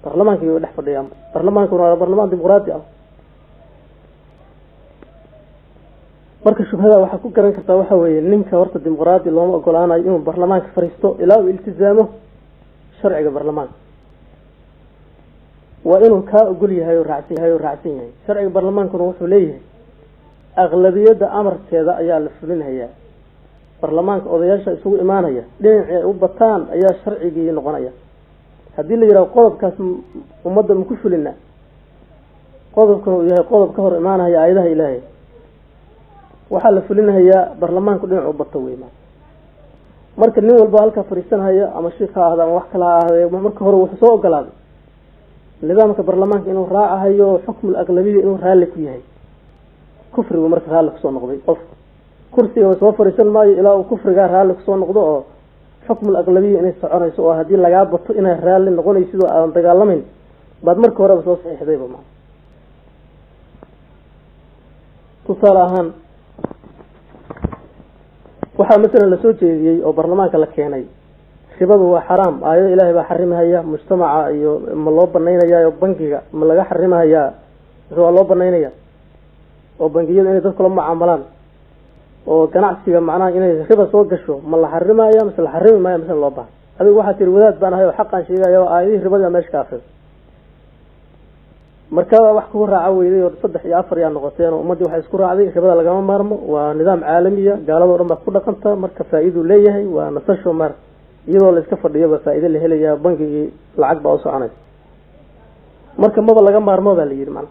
baarlamaanka way dhex fadhiyaan baarlamaankuna waa baarlamaan dimuqraadi ah marka shubhada waxaa ku garan kartaa waxa weeye ninka horta dimuqraadi looma ogolaanayo inuu baarlamaanka fariisto ilaa uu iltizaamo sharciga baarlamaanka waa inuu kaa ogol yahay oo raacsan yahay sharciga baarlamaankuna wuxuu leeyahay aqlabiyadda amarkeeda ayaa la fulinayaa baarlamaanka odayaasha isugu imaanaya dhinacii ay u bataan ayaa sharcigii noqonaya haddii la yidhaho qodobkaas ummadda maku fulina qodobkan uu yahay qodob ka hor imaanaya aayadaha ilaahay waxaa la fulinayaa baarlamaanku dhinac u bato weyma marka nin walba halka fariisanaya ama sheekh ha ahaado ama wax kale ha ahaado marka hore wuxuu soo ogolaaday nidaamka baarlamaanka inuu raacayo xukmul aqlabiyya inuu raalli ku yahay kufrigu marka raalli ku soo noqday qof kursiga soo fariisan maayo ilaa uu kufriga raalli ku soo noqdo oo xukmul aqlabiyya inay soconayso oo hadii laga bato inay raalli noqonayso oo aan dagaalamayn baad marka hore soo saxiixdayba ma tusaale ahaan waxaa mesela la soo jeediyey oo baarlamaanka la keenay ribadu waa xaraam aayado ilaahay baa xarimaya mujtamaca iyo ma loo banaynaya bangiga ma laga xarimaya waa loo banaynaya oo bangiyada inay dadku la mucaamalaan oo ganacsiga macnaha inay riba soo gasho ma la xarimaya mise la xarimi maayo mise loo baahan adigu waxaa tiri wadaad baan ahay oo xaqan sheegaya oo aayadii ribada meesha ka akhrin marka wax ku raaca weeyay oo 3 iyo 4 yaa noqoteen oo ummadii waxa isku raacday ribada laga maarmo waa nidaam caalami ah gaalada dhan ba ku dhaqanta marka faa'iido leeyahay waa nasasho mar iyadoo la iska fadhiyo ba faa'iido la helayaa bangigi lacag baa u soconay marka maba laga maarmo baa la yiri macna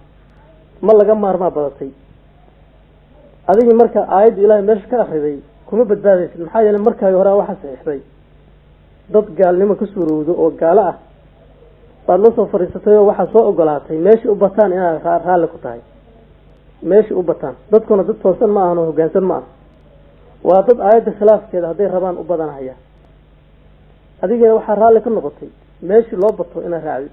ma laga maarmo badatay adigi marka aayad ilaahay meesha ka akhriday kuma badbaadaysid maxaa yeelay markii hore waxa saxiixday dad gaalnimo ka suurowdo oo gaalo ah baad la soo fariisatay oo waxa soo ogolaatay meeshii u bataan inaad raalli ku tahay meeshii u bataan dadkuna dad toosan ma ahan oo hoggaansan ma aha waa dad aayadda khilaafkeeda hadday rabaan u badanaya adigana waxaa raalli ka noqotay meeshii loo bato inaad raacdi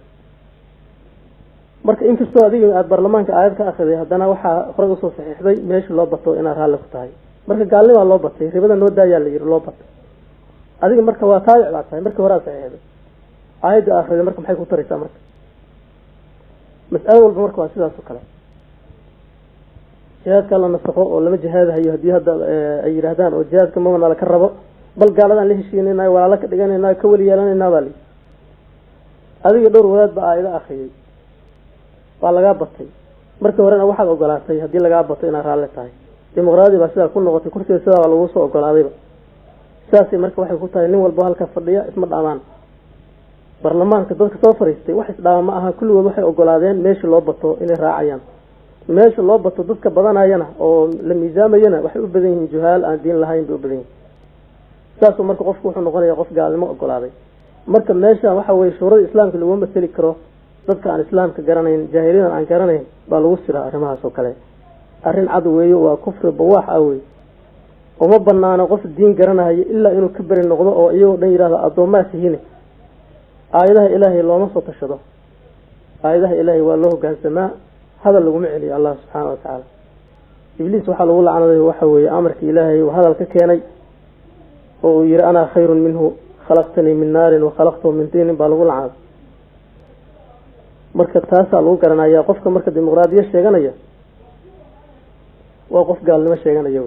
marka inkastoo adiga aad baarlamaanka aayad ka akhriday haddana waxaa hore u soo saxiixday meeshii loo bato inaad raalli ku tahay marka gaalnimo loo batay ribada noo daayaa la yiri loo batay adiga marka waa taabic baa tahay markii hore aad saxiixday aayadda akhriday marka maxay ku taraysaa marka mas'alo walba marka waa sidaas oo kale jihaadka la nasaqo oo lama jihaadayo hadii hadda ay yiraahdaan oo jihaadka ma wana la ka rabo bal gaaladan la heshiinayna walaalo ka dhiganayna ka wali yeelanayna bali adiga dhowr wadaad ba aayada akhriyay waa laga batay markii horena waxaad ogolaatay hadii laga bato inaad raalli tahay dimuqraadi baa sida ku noqotay kursiga sida lagu soo ogolaaday saasi marka waxay ku tahay nin walba halka fadhiya isma dhaamaan baarlamaanka dadka soo fariistay wax isdhaama ma aha kulligood waxay ogolaadeen meeshii loo bato inay raacayaan meeshii loo bato dadka badanayana oo la miisaamayana waxay u badan yihiin juhaal aan diin lahayn bay u badan yihiin saasoo marka qofku wuxuu noqonayaa qof gaalnimo ogolaaday marka meesha waxa weeye shuurada islaamka lagu masali karo dadka aan islaamka garanayn jaahiliinta aan garanayn baa lagu siraa arrimahaas oo kale arrin cad weeyo waa kufri bawaax ah weey uma banaano qof diin garanayo ilaa inuu ka bari noqdo oo iyagoo dhan yiraahdo addoomaa tihiin aayadaha ilaahay looma soo tashado aayadaha ilaahay waa loo hoggaansamaa hadal lagu maceliyo Allah subhanahu wa ta'ala ibliis waxa lagu lacanaday waxa weeye amarka ilaahay oo hadal ka keenay oo uu yiri ana khayrun minhu khalaqtani min naarin wa khalaqtahu min tiin baa lagu lacanaday marka taas lagu garanayaa qofka marka dimuqraadiya sheeganaya waa qof gaalnimo sheeganaya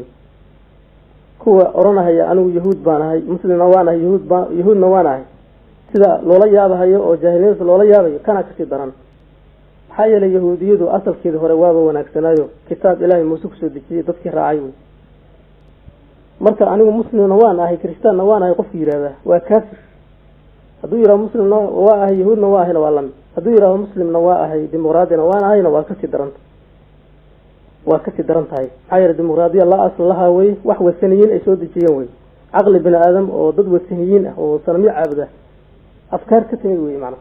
kuwa oranaya anigu yahuud baan ahay muslimna waan ahay yahuudna waan ahay sida loola yaabahayo oo jaahiliinta loola yaabayo kana ka sii daran maxaa yeelay yahuudiyadu asalkeeda hore waaba wanaagsanaayo kitaab ilaahay muuse ku soo dejiyay dadkii raacay marka anigu muslimna waan ahay kristaanna waan ahay qofkii yiraahdo waa kaafir hadduu yiraahdo muslimna waa ahay yahuudna waa ahayna waa lamid hadduu yiraahdo muslimna waa ahay dimuqraadina waan ahayna waa ka sii daran tahay maxaa yeelay dimuqraadiya la asal lahaa way wax wasaniyiin ay soo dejiyeen way caqli bini aadam oo dad wasaniyiin ah oo sanamiyo caabuda afkaar ka timid way macna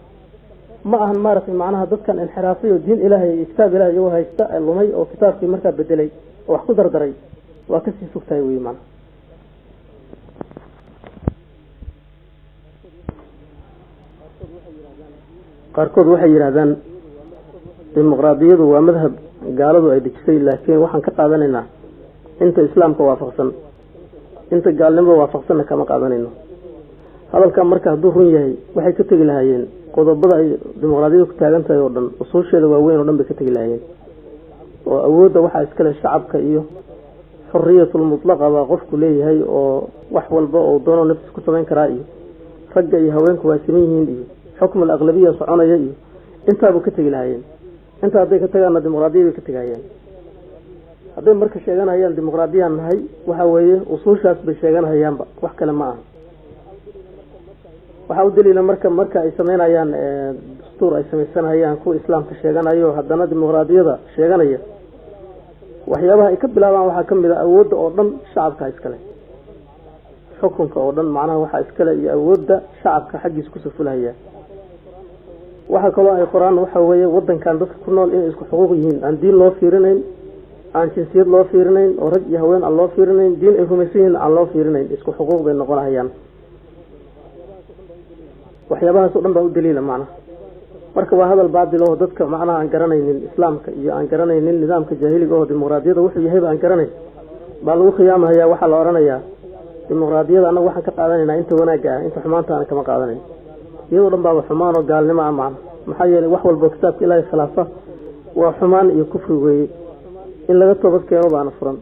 ma ahan maartay macnaha dadkan inxiraafay oo diin ilaahay iyo kitaab ilaahay oo haysta lumay oo kitaabkii markaa bedelay oo wax ku dardaray waa ka sii sugtay way macna qaarkood waxay yiraahdaan dimuqraadiyadu waa madhab gaaladu ay dejisay laakiin waxaan ka qaadanaynaa inta islaamka waafaqsan inta gaalnimada waafaqsanna kama qaadanayno hadalka marka hadduu run yahay waxay ka tegi lahaayeen qodobada ay dimuqraadiyadu ku taagan tahay oo dhan usuusheeda waaweyn oo dhan bay ka tegi lahaayeen oo awoodda waxaa iskale shacabka iyo xurriyatul mutlaqa baa qofku leeyahay oo wax walba oo doono nafsi ku samayn karaa iyo ragga iyo haweenku waa siman yihiin iyo xukmul aqlabiyya soconaya iyo intaaba ka tegi lahaayeen inta hadday ka tagaana dimuqraadiyada ka tagayaan hadday marka sheeganayaan dimuqraadiyaan nahay waxa weeye usuushaas bay sheeganayaanba wax kale ma aha waxa u daliila marka ay sameynayaan dastuur ay samaysanayaan kuwa islaamka sheeganayo haddana dimuqraadiyada sheeganaya waxyaabaha ay ka bilaabaan waxaa ka mid ah awoodda oo dhan shacabka iskale xukunka oo dhan macnaha waxaa iskale iyo awoodda shacabka xaggiisa kusoo fulahaya waxaa kaloo ay qoraan waxa weeye wadankan dadka ku nool inay isku xuquuq yihiin aan diin loo fiirinayn aan jinsiyad loo fiirinayn oo rag iyo haween aan loo fiirinayn diin ay rumaysan yihiin aan loo fiirinayn isku xuquuq bay noqonayaan waxyaabahaas oo dhan baa u daliila macnaha marka waa hadal baadil oo dadka macnaha aan garanaynin islaamka iyo aan garanaynin nidaamka jaahiliga oo dimuqraadiyada wuxuu yahay aan garanayn baa lagu khiyaamayaa waxaa la oranayaa dimuqraadiyada annagu waxaan ka qaadanaynaa inta wanaagga ah inta xumaanta aan kama qaadanayn iyadoo dhan baaba xumaan oo gaalnimo ah macna maxaa yeelay wax walba kitaabka ilaahay khilaafa waa xumaan iyo kufri weeye in laga toobad keeno baana furan